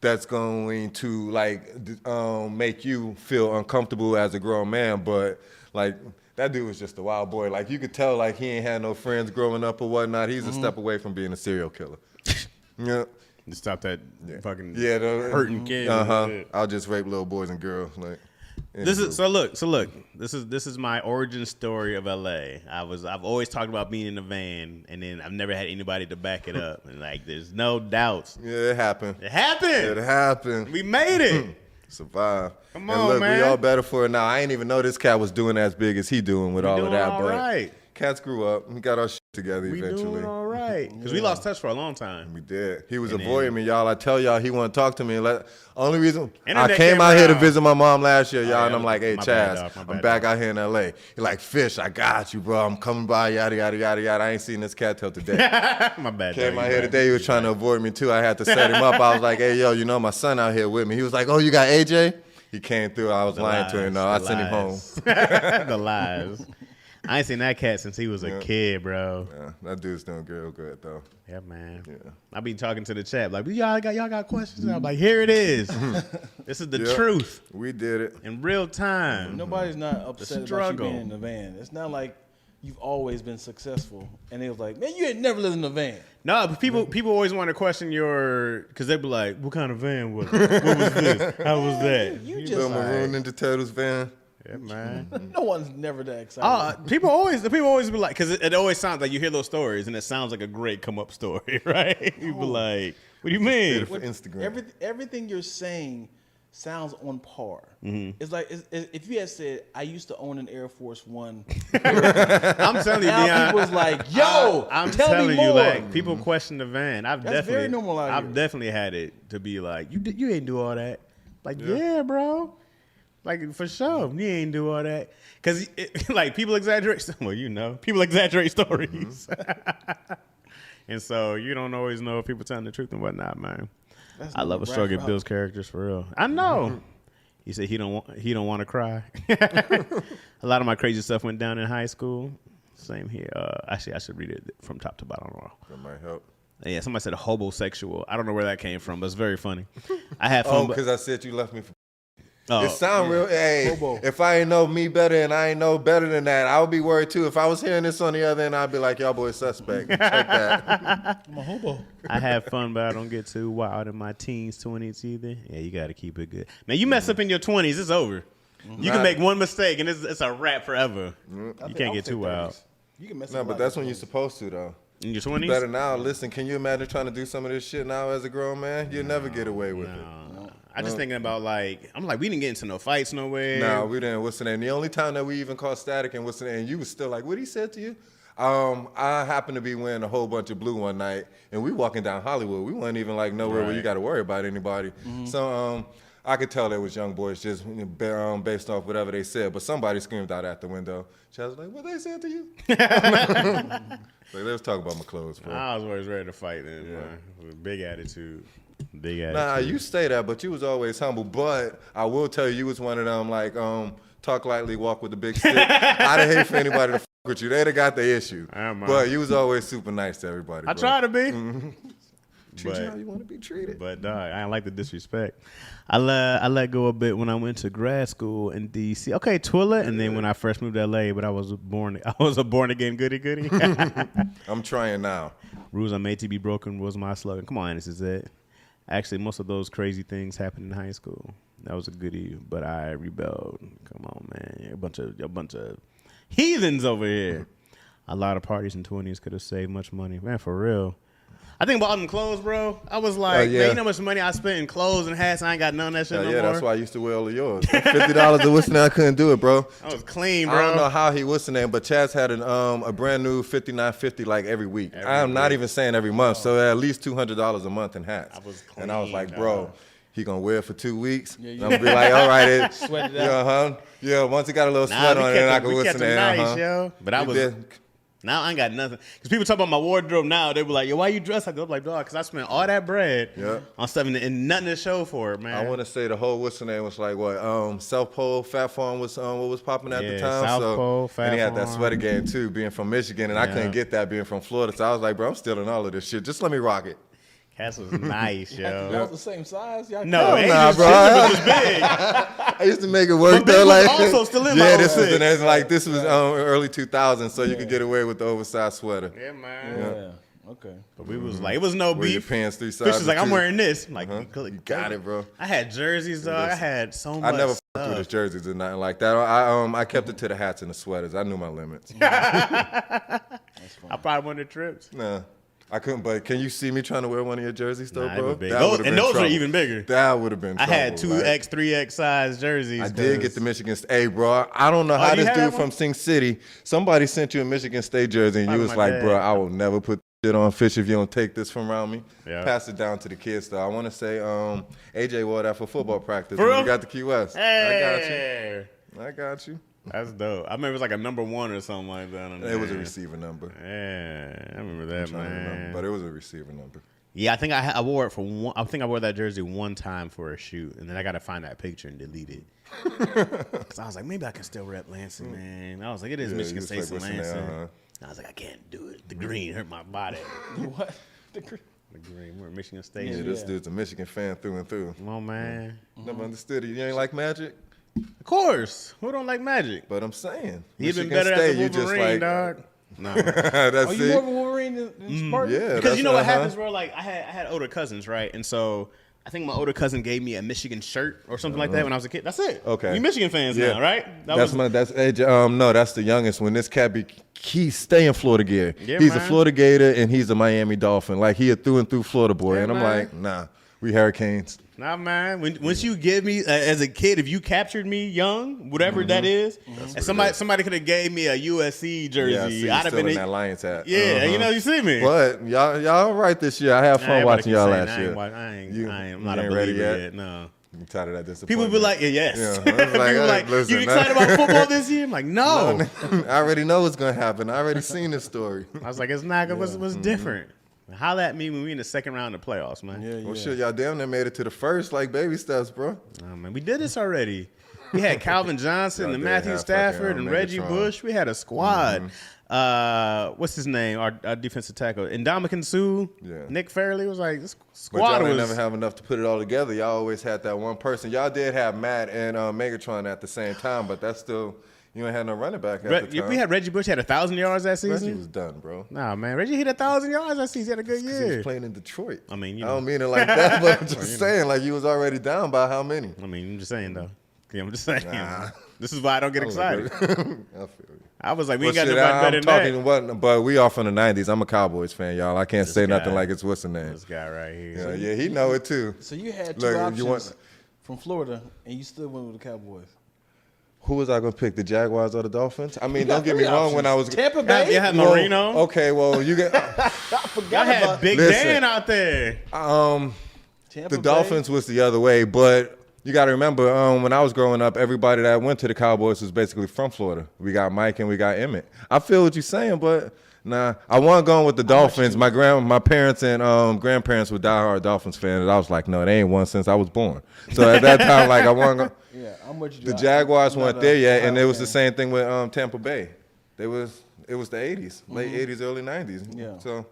that's going to make you feel uncomfortable as a grown man, but like, that dude was just a wild boy. Like, you could tell, like, he ain't had no friends growing up or whatnot. He's a step away from being a serial killer. Yeah. To stop that fucking hurting kid. I'll just rape little boys and girls. Like, look. This is my origin story of LA. I've always talked about being in a van, and then I've never had anybody to back it up. And like, there's no doubts. Yeah, it happened. It happened. We made it. Survive. Come on, and look, man. We all better for it now. I ain't even know this cat was doing as big as he doing with all of that. All but right. Cats grew up. We got our shit together eventually. We doing all right. Because we lost touch for a long time. We did. He was avoiding me, y'all. I tell y'all he want to talk to me. Only reason Internet I came out here to visit my mom last year, y'all, and I'm like, hey, Chaz, I'm back out here in L.A. He's like, Fish, I got you, bro. I'm coming by, yada, yada, yada, yada. I ain't seen this cat till today. My bad. Came out here today. He was trying to avoid me, too. I had to set him up. I was like, hey, yo, my son out here with me. He was like, oh, you got AJ? he came through. I was lying to him. No, I sent him home. The lies. I ain't seen that cat since he was a kid, bro. Yeah, that dude's doing real good though. Yeah, man. Yeah. I be talking to the chat like, y'all got questions? I'm like, here it is. This is the truth. We did it in real time. Nobody's not upset about you being in the van. It's not like you've always been successful, and they was like, man, you ain't never lived in a van. No, but people always want to question because they be like, what kind of van was it? What was this? How was that? You just maroon Ninja Turtles van. Yeah, man. No one's never that excited. People always be like, because it always sounds like you hear those stories and it sounds like a great come up story, right? You be like, what do you mean? For Instagram. Everything you're saying sounds on par. It's like if you had said, I used to own an Air Force One. I'm telling you, now people's like, yo, I'm tell telling me more. you, like, people question the van. That's very normal out I've here. definitely had it to be like, you ain't do all that. Like, yeah, bro. Like, for sure, you ain't do all that. Because, like, people exaggerate. Well, people exaggerate stories. And so you don't always know if people telling the truth and whatnot, man. I love a struggle Bill's characters for real. I know. He said he don't want to cry. A lot of my crazy stuff went down in high school. Same here. Actually, I should read it from top to bottom. That might help. Yeah, somebody said hobosexual. I don't know where that came from, but it's very funny. I had fun. Because I said you left me for. Oh, it sound real. Hey, if I ain't know me better and I ain't know better than that, I would be worried too. If I was hearing this on the other end, I'd be like, y'all boys suspect. Check that. I'm a hobo. I have fun, but I don't get too wild in my teens, 20s either. Yeah, you got to keep it good. Man, you mess up in your 20s, it's over. You can make one mistake and it's a wrap forever. You can't get too wild. You can mess No, up. but that's when you're supposed to though. In your 20s? Better now. Listen, can you imagine trying to do some of this shit now as a grown man? You'll never get away with it. I just thinking about we didn't get into no fights nowhere. No, we didn't. What's the name? The only time that we even called Static and what's the name? You was still like, what he said to you? I happened to be wearing a whole bunch of blue one night, and we walking down Hollywood. We weren't even like nowhere where you got to worry about anybody. So I could tell there was young boys just based off whatever they said. But somebody screamed out at the window. Chaz was like, what they said to you? Like, let's talk about my clothes, bro. I was always ready to fight then, man. With big attitude. Big attitude. Nah, you stay there, but you was always humble. But I will tell you was one of them, like, talk lightly, walk with the big stick. I'd hate for anybody to fuck with you. They'd have got their issue. But you was always super nice to everybody, I bro. try to be. Treat you how you want to be treated. But I don't like the disrespect. I let go a bit when I went to grad school in D.C. Okay, Twilla, and then when I first moved to L.A., but I was a born again goody. I'm trying now. Rules are made to be broken was my slogan. Come on, this is it. Actually, most of those crazy things happened in high school. That was a goodie, but I rebelled. Come on, man. A bunch of heathens over here. A lot of parties in 20s could have saved much money. Man, for real. I think about them clothes, bro. I was like, man, you know how much money I spent in clothes and hats? I ain't got none of that shit no more. Yeah, that's why I used to wear all of yours. $50 of what's name, I couldn't do it, bro. I was clean, bro. I don't know how he what's the name, but Chaz had a brand new 5950 like every week. I'm not even saying every month, so at least $200 a month in hats. I was clean, and I was like, bro, he gonna wear it for 2 weeks. Yeah, I'm gonna be like, all right, sweat it out. Yeah, once he got a little sweat on it, then I can what's the name. Nice, yo. But I was. Now I ain't got nothing. Because people talk about my wardrobe now. They be like, yo, why you dressed like that? I'm like, dog, because I spent all that bread on stuff and nothing to show for it, man. I want to say the whole, what's the name, was like, what, South Pole, Fat Farm was what was popping at the time. South Pole, Fat Farm. And he had that sweater game, too, being from Michigan. And I couldn't get that being from Florida. So I was like, bro, I'm stealing all of this shit. Just let me rock it. Cass was nice, yo. Y'all was the same size? Y'all no, bro. Was just big. I used to make it work though. Like, also still in my this was early 2000s, so you could get away with the oversized sweater. Yeah, man. Yeah. Okay. But we was like, it was no Wear your beef. pants 3 Fish sizes. was like, I'm wearing this. I'm like, you got it, bro. I had jerseys, dog. I had so much. I never stuff. fucked with his jerseys or nothing like that. I kept it to the hats and the sweaters. I knew my limits. I probably won the trips. Nah. I couldn't, but can you see me trying to wear one of your jerseys though, bro? Those are even bigger. That would have been trouble. I had 2X, 3X size jerseys. I did get the Michigan State. Hey, bro, I don't know how this dude from Sing City, somebody sent you a Michigan State jersey and you was like, bro, I will never put shit on Fish if you don't take this from around me. Yeah. Pass it down to the kids though. I want to say AJ wore that for football practice. For real? You got the Key West. Hey. I got you. That's dope. I remember it was like a number 1 or something like that. It was a receiver number. Yeah, I remember that, man. But it was a receiver number. Yeah, I think I wore it for one. I think I wore that jersey one time for a shoot, and then I got to find that picture and delete it. Because I was like, maybe I can still rep Lansing, man. I was like, it is Michigan State and Lansing. I was like, I can't do it. The green hurt my body. What? The green? The green. We're Michigan State. Yeah, this dude's a Michigan fan through and through. Come on, man. Never understood it. You ain't like Magic? Of course. Who don't like Magic? But I'm saying. He's been better as a Wolverine, dog. No. That's you more of a Wolverine than Spartan? Yeah. Because you know what happens, bro? Like, I had older cousins, right? And so I think my older cousin gave me a Michigan shirt or something like that when I was a kid. That's it. Okay. We Michigan fans now, right? That's the youngest one. This cat he's staying Florida gear. Yeah, he's man. a Florida Gator and he's a Miami Dolphin. Like he a through and through Florida boy. Yeah, and I'm man. like, nah, we Hurricanes. Nah, man. Once you give me as a kid, if you captured me young, whatever that is, and somebody could have gave me a USC jersey, I'd have been in that Lions hat. Yeah, you know, you see me. But y'all all right this year. I had fun watching y'all last year. I'm not a believer yet. No. I'm tired of that disappointment. People be like, yes. Yeah, People be like, listen, you excited about football this year? I'm like, no. I already know what's gonna happen. I already seen this story. I was like, it's not good. What's different? Holla at me when we in the second round of the playoffs, man. Well, shit, y'all damn near made it to the first, like baby steps, bro. Oh, man, we did this already. We had Calvin Johnson and Matthew Stafford and Reggie Bush. We had a squad. What's his name? Our defensive tackle, Ndamukong Suh. Yeah. Nick Fairley was like, this But squad y'all was never have enough to put it all together. Y'all always had that one person. Y'all did have Matt and Megatron at the same time, but that's still. You ain't had no running back at the time. We had Reggie Bush had 1,000 yards that season. Reggie was done, bro. Nah, man. Reggie hit 1,000 yards that season. He had a good year. He was playing in Detroit. I mean, I don't mean it like that, but I'm just saying, like, you was already down by how many? I mean, I'm just saying, though. Yeah, I'm just saying. This is why I don't get excited. I feel you. I was like, we ain't got nobody better than that. But we are from the 90s. I'm a Cowboys fan, y'all. I can't say nothing like it's what's the name. This guy right here. Yeah, he know it, too. So you had two options from Florida, and you still went with the Cowboys. Who was I going to pick, the Jaguars or the Dolphins? I mean, don't get me wrong. When I was Tampa Bay, you had Marino. Okay, well, you get. I forgot had Big Dan out there. The Dolphins was the other way, but you got to remember, when I was growing up, everybody that went to the Cowboys was basically from Florida. We got Mike and we got Emmett. I feel what you're saying, but nah, I wasn't going with the Dolphins. My parents and grandparents were diehard Dolphins fans, and I was like, no, they ain't won since I was born. So at that time, like, I wasn't going. Yeah, I'm with you. The Jaguars weren't there yet, and it was the same thing with Tampa Bay. It was the 80s, late 80s, early 90s. Yeah. So,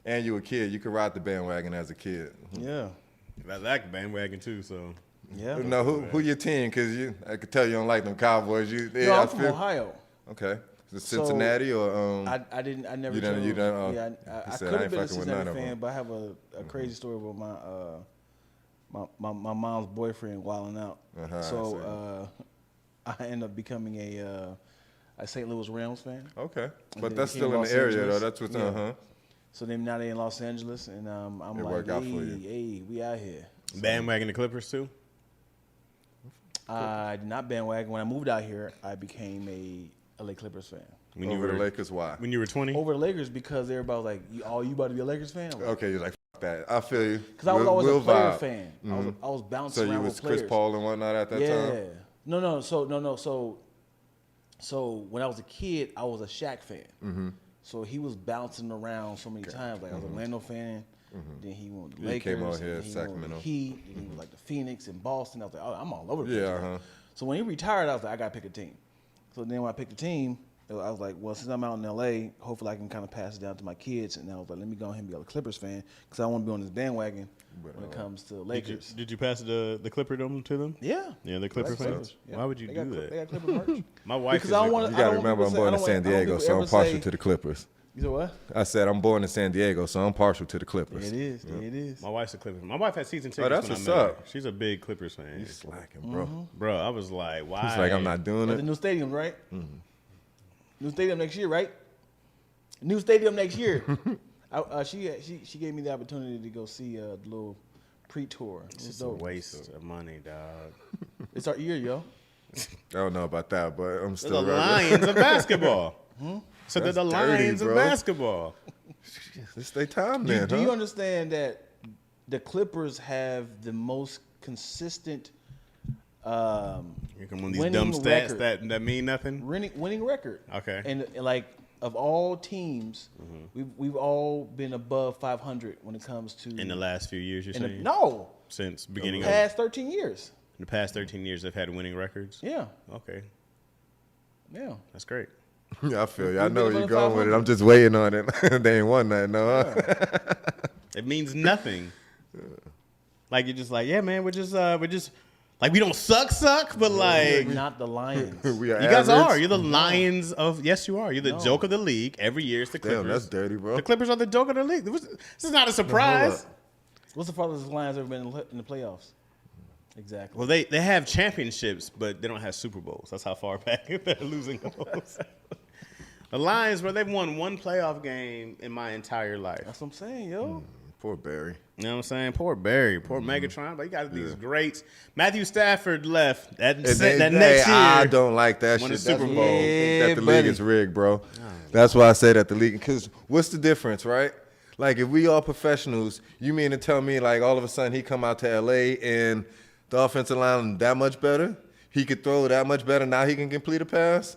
and you were a kid, you could ride the bandwagon as a kid. Yeah. I like the bandwagon too, so. Yeah. No, who your team? Because I could tell you don't like them Cowboys. I'm from Ohio. Okay. Is it Cincinnati or I never. You done. Yeah, I could have been a Cincinnati fan, but I have a crazy story about my mom's boyfriend wilding out. So I ended up becoming a St. Louis Rams fan. Okay, but that's still in the area though. That's what's So now they're in Los Angeles, and I'm like, hey, we out here. So, bandwagon the Clippers too? I did not bandwagon. When I moved out here, I became a LA Clippers fan. When you were the Lakers, why? When you were 20? Over the Lakers because everybody was like, you about to be a Lakers fan? Like, okay, you're like, fuck that. I feel you. Because I was always a player fan. I was bouncing around with players. So you was Chris Paul and whatnot at that time? Yeah. No. So when I was a kid, I was a Shaq fan. So he was bouncing around so many times. Like I was an Orlando fan. Then he went to the Lakers. Came out here, Sacramento. Heat. Then he was like the Phoenix and Boston. I was like, oh, I'm all over the place. So when he retired, I was like, I got to pick a team. So then when I picked a team, I was like, well, since I'm out in L.A., hopefully I can kind of pass it down to my kids. And I was like, let me go ahead and be a Clippers fan because I want to be on this bandwagon when it comes to Lakers. Did you pass the Clipper dome to them? Yeah. Yeah, the Clipper fans? Yeah. Why would you do that? They got Clipper merch. My wife because I want You got to remember I'm born in San Diego, so I'm partial to the Clippers. You said what? I said I'm born in San Diego, so I'm partial to the Clippers. It is. It is. My wife's a Clippers. My wife had season tickets. Oh, that's when what's I met up. her. She's a big Clippers fan. You slacking, bro. Bro, I was like, why? He's like, I'm not doing The it. new stadium, right? New stadium next year, right? New stadium next year. She gave me the opportunity to go see the little pre-tour. It's just a waste of money, dog. It's our year, yo. I don't know about that, but I'm They're still the Lions of basketball. So they're the That's dirty, Lions of bro. basketball. It's their time then, Do you understand that the Clippers have the most consistent Here come one of these winning dumb stats record. that mean nothing. winning record? Okay. And like of all teams, we've all been above 500 when it comes to in the last few years. You're saying no, since beginning of the past 13 years. In the past 13 years, they've had winning records. Yeah. Okay. Yeah. That's great. Yeah, I feel you. I know where you're going with it. I'm just waiting on it. They ain't won that, no. Huh? It means nothing. Like you're just like, yeah, man, we're just like we don't suck, but like we're not the Lions. We are you guys average. are. You're the Lions of yes, you are. You're the joke of the league. Every year it's the Clippers. Damn, that's dirty, bro. The Clippers are the joke of the league. This is not a surprise. What's the farthest the Lions ever been in the playoffs? Exactly. Well, they have championships, but they don't have Super Bowls. That's how far back they're losing goes. The Lions, bro, they've won one playoff game in my entire life. That's what I'm saying, yo. Poor Barry. You know what I'm saying? Poor Barry, poor Megatron. But you got these greats. Matthew Stafford left that next year. I don't like that won shit. a Super Bowl. That the league is rigged, bro. That's why I say that the league. Because what's the difference, right? Like, if we all professionals, you mean to tell me, like, all of a sudden he come out to L.A. and the offensive line that much better? He could throw that much better. Now he can complete a pass?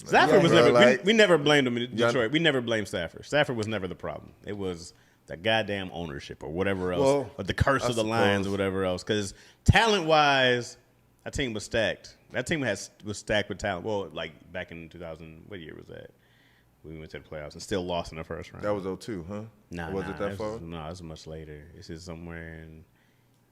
Stafford was never. We never blamed him in Detroit. We never blamed Stafford. Stafford was never the problem. It was the goddamn ownership or whatever else, or the curse of the Lions or whatever else. Because talent-wise, that team was stacked. That team was stacked with talent. Well, like back in 2000, what year was that? We went to the playoffs and still lost in the first round. That was 2002, huh? Nah, was it that far? No, it was much later. This is somewhere in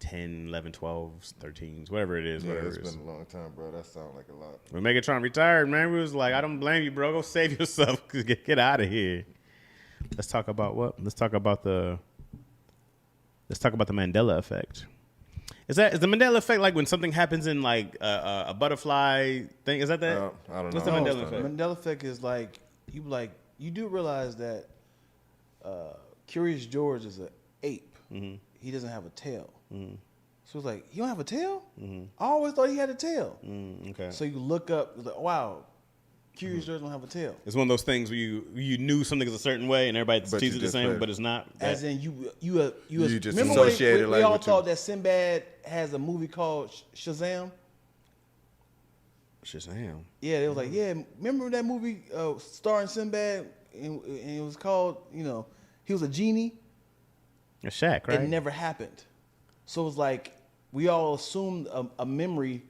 10, 11, 12, 13s, whatever it is. Yeah, whatever it's it is. been a long time, bro. That sounds like a lot. When Megatron retired, man, we was like, I don't blame you, bro. Go save yourself. Get out of here. Let's talk about what? Let's talk about the Mandela effect. Is the Mandela effect like when something happens in like a butterfly thing? Is that? I don't know. What's the Mandela effect? The Mandela effect is like you do realize that Curious George is an ape. Mm-hmm. He doesn't have a tail. Mm-hmm. So it's like, you don't have a tail? Mm-hmm. I always thought he had a tail. Okay. So you look up, like, wow, Curious George don't have a tail. It's one of those things where you knew something is a certain way and everybody sees it the same, but it's not. As in you just remember associated we all thought that Sinbad has a movie called Shazam? Shazam. Yeah, they was like, yeah, remember that movie starring Sinbad and it was called, he was a genie? A Shaq, right? It never happened. So it was like we all assumed a memory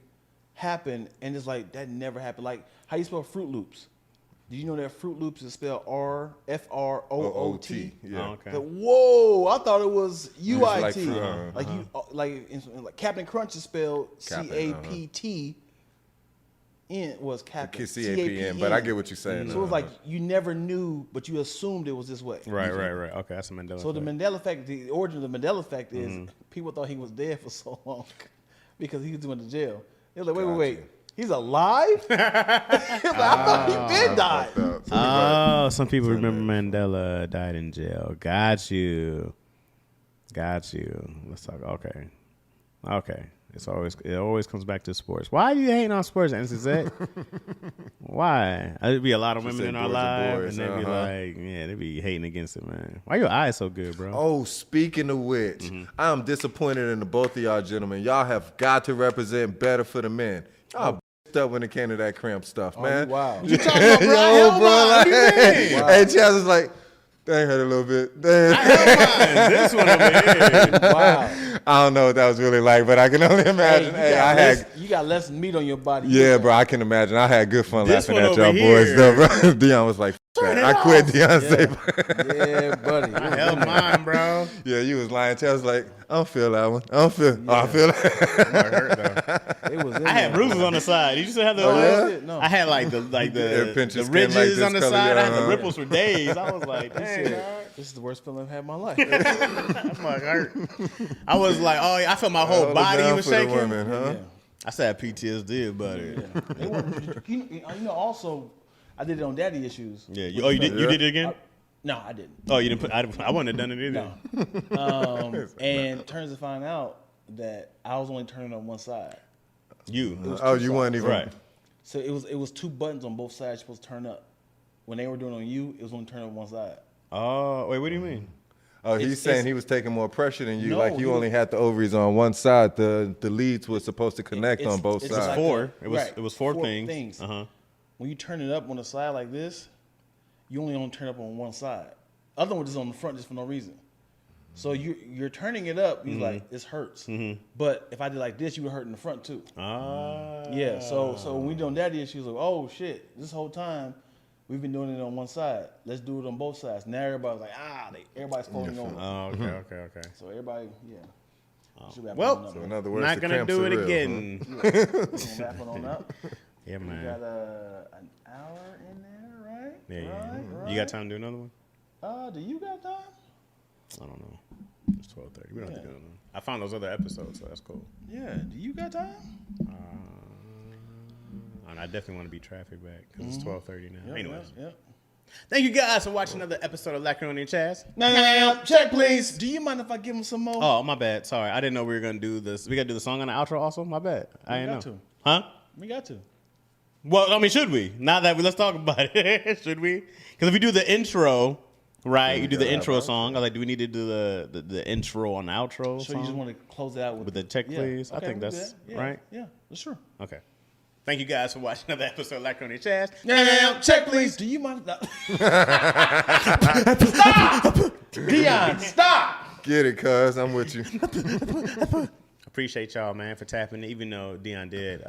happened, and it's like that never happened. Like how you spell Fruit Loops? Did you know that Fruit Loops is spelled F-R-O-O-T? Yeah. Oh, okay. Like, whoa! I thought it was U-I-T. Like Captain Crunch is spelled C-A-P-T. Was Captain C-A-P-N, but I get what you're saying. So it was like you never knew, but you assumed it was this way. Right. Okay, that's a Mandela effect. So the Mandela effect, the origin of the Mandela effect is people thought he was dead for so long because he was going to jail. They were like, wait, he's alive? I thought he did die. Oh, some people remember Mandela died in jail. Got you. Let's talk. Okay. It always comes back to sports. Why do you hate on sports, NCZ? Why? There'd be a lot of women in our lives, and they'd be like, they'd be hating against it, man. Why your eyes so good, bro? Oh, speaking of which, I'm disappointed in the both of y'all gentlemen. Y'all have got to represent better for the men. Y'all up when it came to that cramp stuff, man. Wow. You talking about, bro? What do you mean? Hey, Chaz was like, dang, hurt a little bit. Dang. I held mine. This one over here. Wow. I don't know what that was really like, but I can only imagine. You got less meat on your body. Yeah, bro, I can imagine. I had good fun This laughing one at y'all over boys, here. though, bro. Dion was like, I quit, Deion. Yeah, buddy. I held mine, bro. Yeah, you was lying. Chaz was like, I don't feel that one. I feel it. It hurt though. It was I had bruises on the side. Did you still have the? yeah? No. I had like the pinch your skin ridges like this on the color, side. I had yeah. the ripples for days. I was like, dang, dog. This is the worst feeling I've had in my life. I'm like hurt. I was like, I felt my whole Hold it body down was for the shaking. women, huh? Yeah. I said PTSD about it. Also, I did it on Daddy Issues. Yeah. You did it again? No, I didn't. Oh, you didn't put? I wouldn't have done it either. No. And turns to find out that I was only turning on one side. You. You weren't even. Right. So it was two buttons on both sides supposed to turn up. When they were doing it on you, it was only turning on one side. Oh, wait. What do you mean? Oh, he's saying he was taking more pressure than you. No, like you only had the ovaries on one side. The leads were supposed to connect on both it's sides. like Four. Right, It was four things. When you turn it up on the side like this, you only don't turn up on one side. Other one just on the front just for no reason. So you're turning it up. He's like, this hurts. But if I did like this, you would hurt in the front too. Yeah. So when we doing daddy, she was like, oh shit, this whole time we've been doing it on one side. Let's do it on both sides. Now everybody's like, everybody's falling over. Oh, okay. So everybody, Well, so in other words, not gonna do it again. Wrap it on up. Yeah, man. We got an hour in there, right? Yeah. Right. You got time to do another one? Do you got time? I don't know. It's 12:30. We don't have to do another one. I found those other episodes, so that's cool. Yeah. Do you got time? I definitely want to be traffic back because it's 12:30 now. Anyways. Yep. Thank you guys for watching another episode of Lacroni and Chaz. No, check please. Do you mind if I give him some more? Oh, my bad. Sorry. I didn't know we were going to do this. We got to do the song on the outro also? My bad. I didn't know. to. Huh? We got to. Well, I mean, should we? Now that let's talk about it. Should we? Because if we do the intro, right? You do the intro song. I was like, do we need to do the intro on the outro So song? you just want to close it out with the check, please? Okay, I think that's right. Yeah, that's true. Okay. Thank you guys for watching another episode of Lacroni and Chaz. Check please. Do you mind? Stop! Dion, stop! Get it, cuz. I'm with you. Appreciate y'all, man, for tapping in, even though Dion did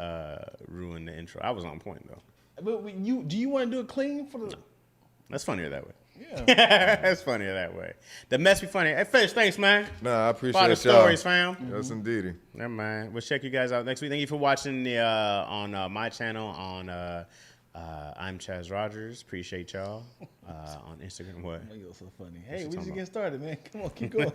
ruin the intro. I was on point, though. But do you want to do it clean for the? That's funnier that way. Yeah. That's funnier that way. The mess be funny. Hey, Fish, thanks, man. Nah, I appreciate y'all. Stories, fam. Yes, indeedy. Never mind. We'll check you guys out next week. Thank you for watching the on my channel on I'm Chaz Rogers. Appreciate y'all on Instagram. What? Oh, you're so funny. Hey, we just getting started, man. Come on, keep going.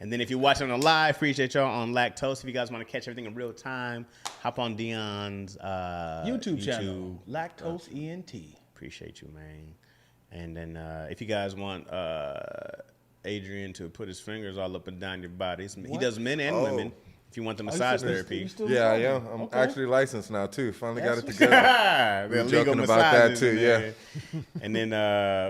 And then if you're watching on the live, appreciate y'all on Lactose. If you guys want to catch everything in real time, hop on Dion's YouTube channel, Lactose ENT. Appreciate you, man. And then if you guys want Adrian to put his fingers all up and down your bodies, he does men and women. If you want the massage therapy. Yeah, I am. I'm actually licensed now, too. Finally got it together. We're joking about that, too, yeah. And then,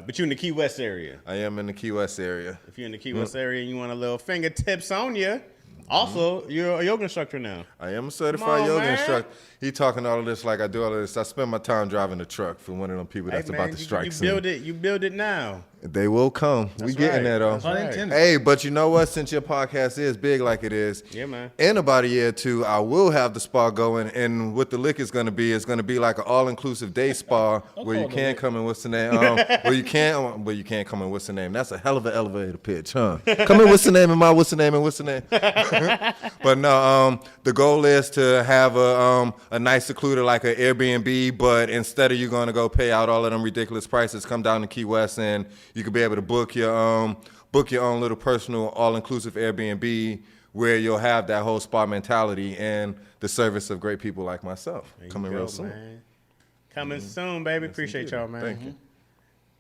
but you're in the Key West area. I am in the Key West area. If you're in the Key West area and you want a little fingertips on you, also, you're a yoga instructor now. I am a certified yoga instructor. He talking all of this like I do all of this. I spend my time driving the truck for one of them people that's about to strike soon. You build it now. They will come. We getting there, though. Right. Hey, but you know what? Since your podcast is big like it is, yeah, man. In about a year or two, I will have the spa going. And what the lick is going to be like an all-inclusive day spa where you can come in. What's the name? Where you can't come in. What's the name? That's a hell of an elevator pitch, huh? Come in. What's the name? And what's the name? And what's the name? But no, the goal is to have a nice secluded like an Airbnb. But instead of you going to go pay out all of them ridiculous prices, come down to Key West and you could be able to book your own little personal all-inclusive Airbnb where you'll have that whole spa mentality and the service of great people like myself. Coming real soon. Man. Coming soon, baby. Appreciate y'all, man. Thank you.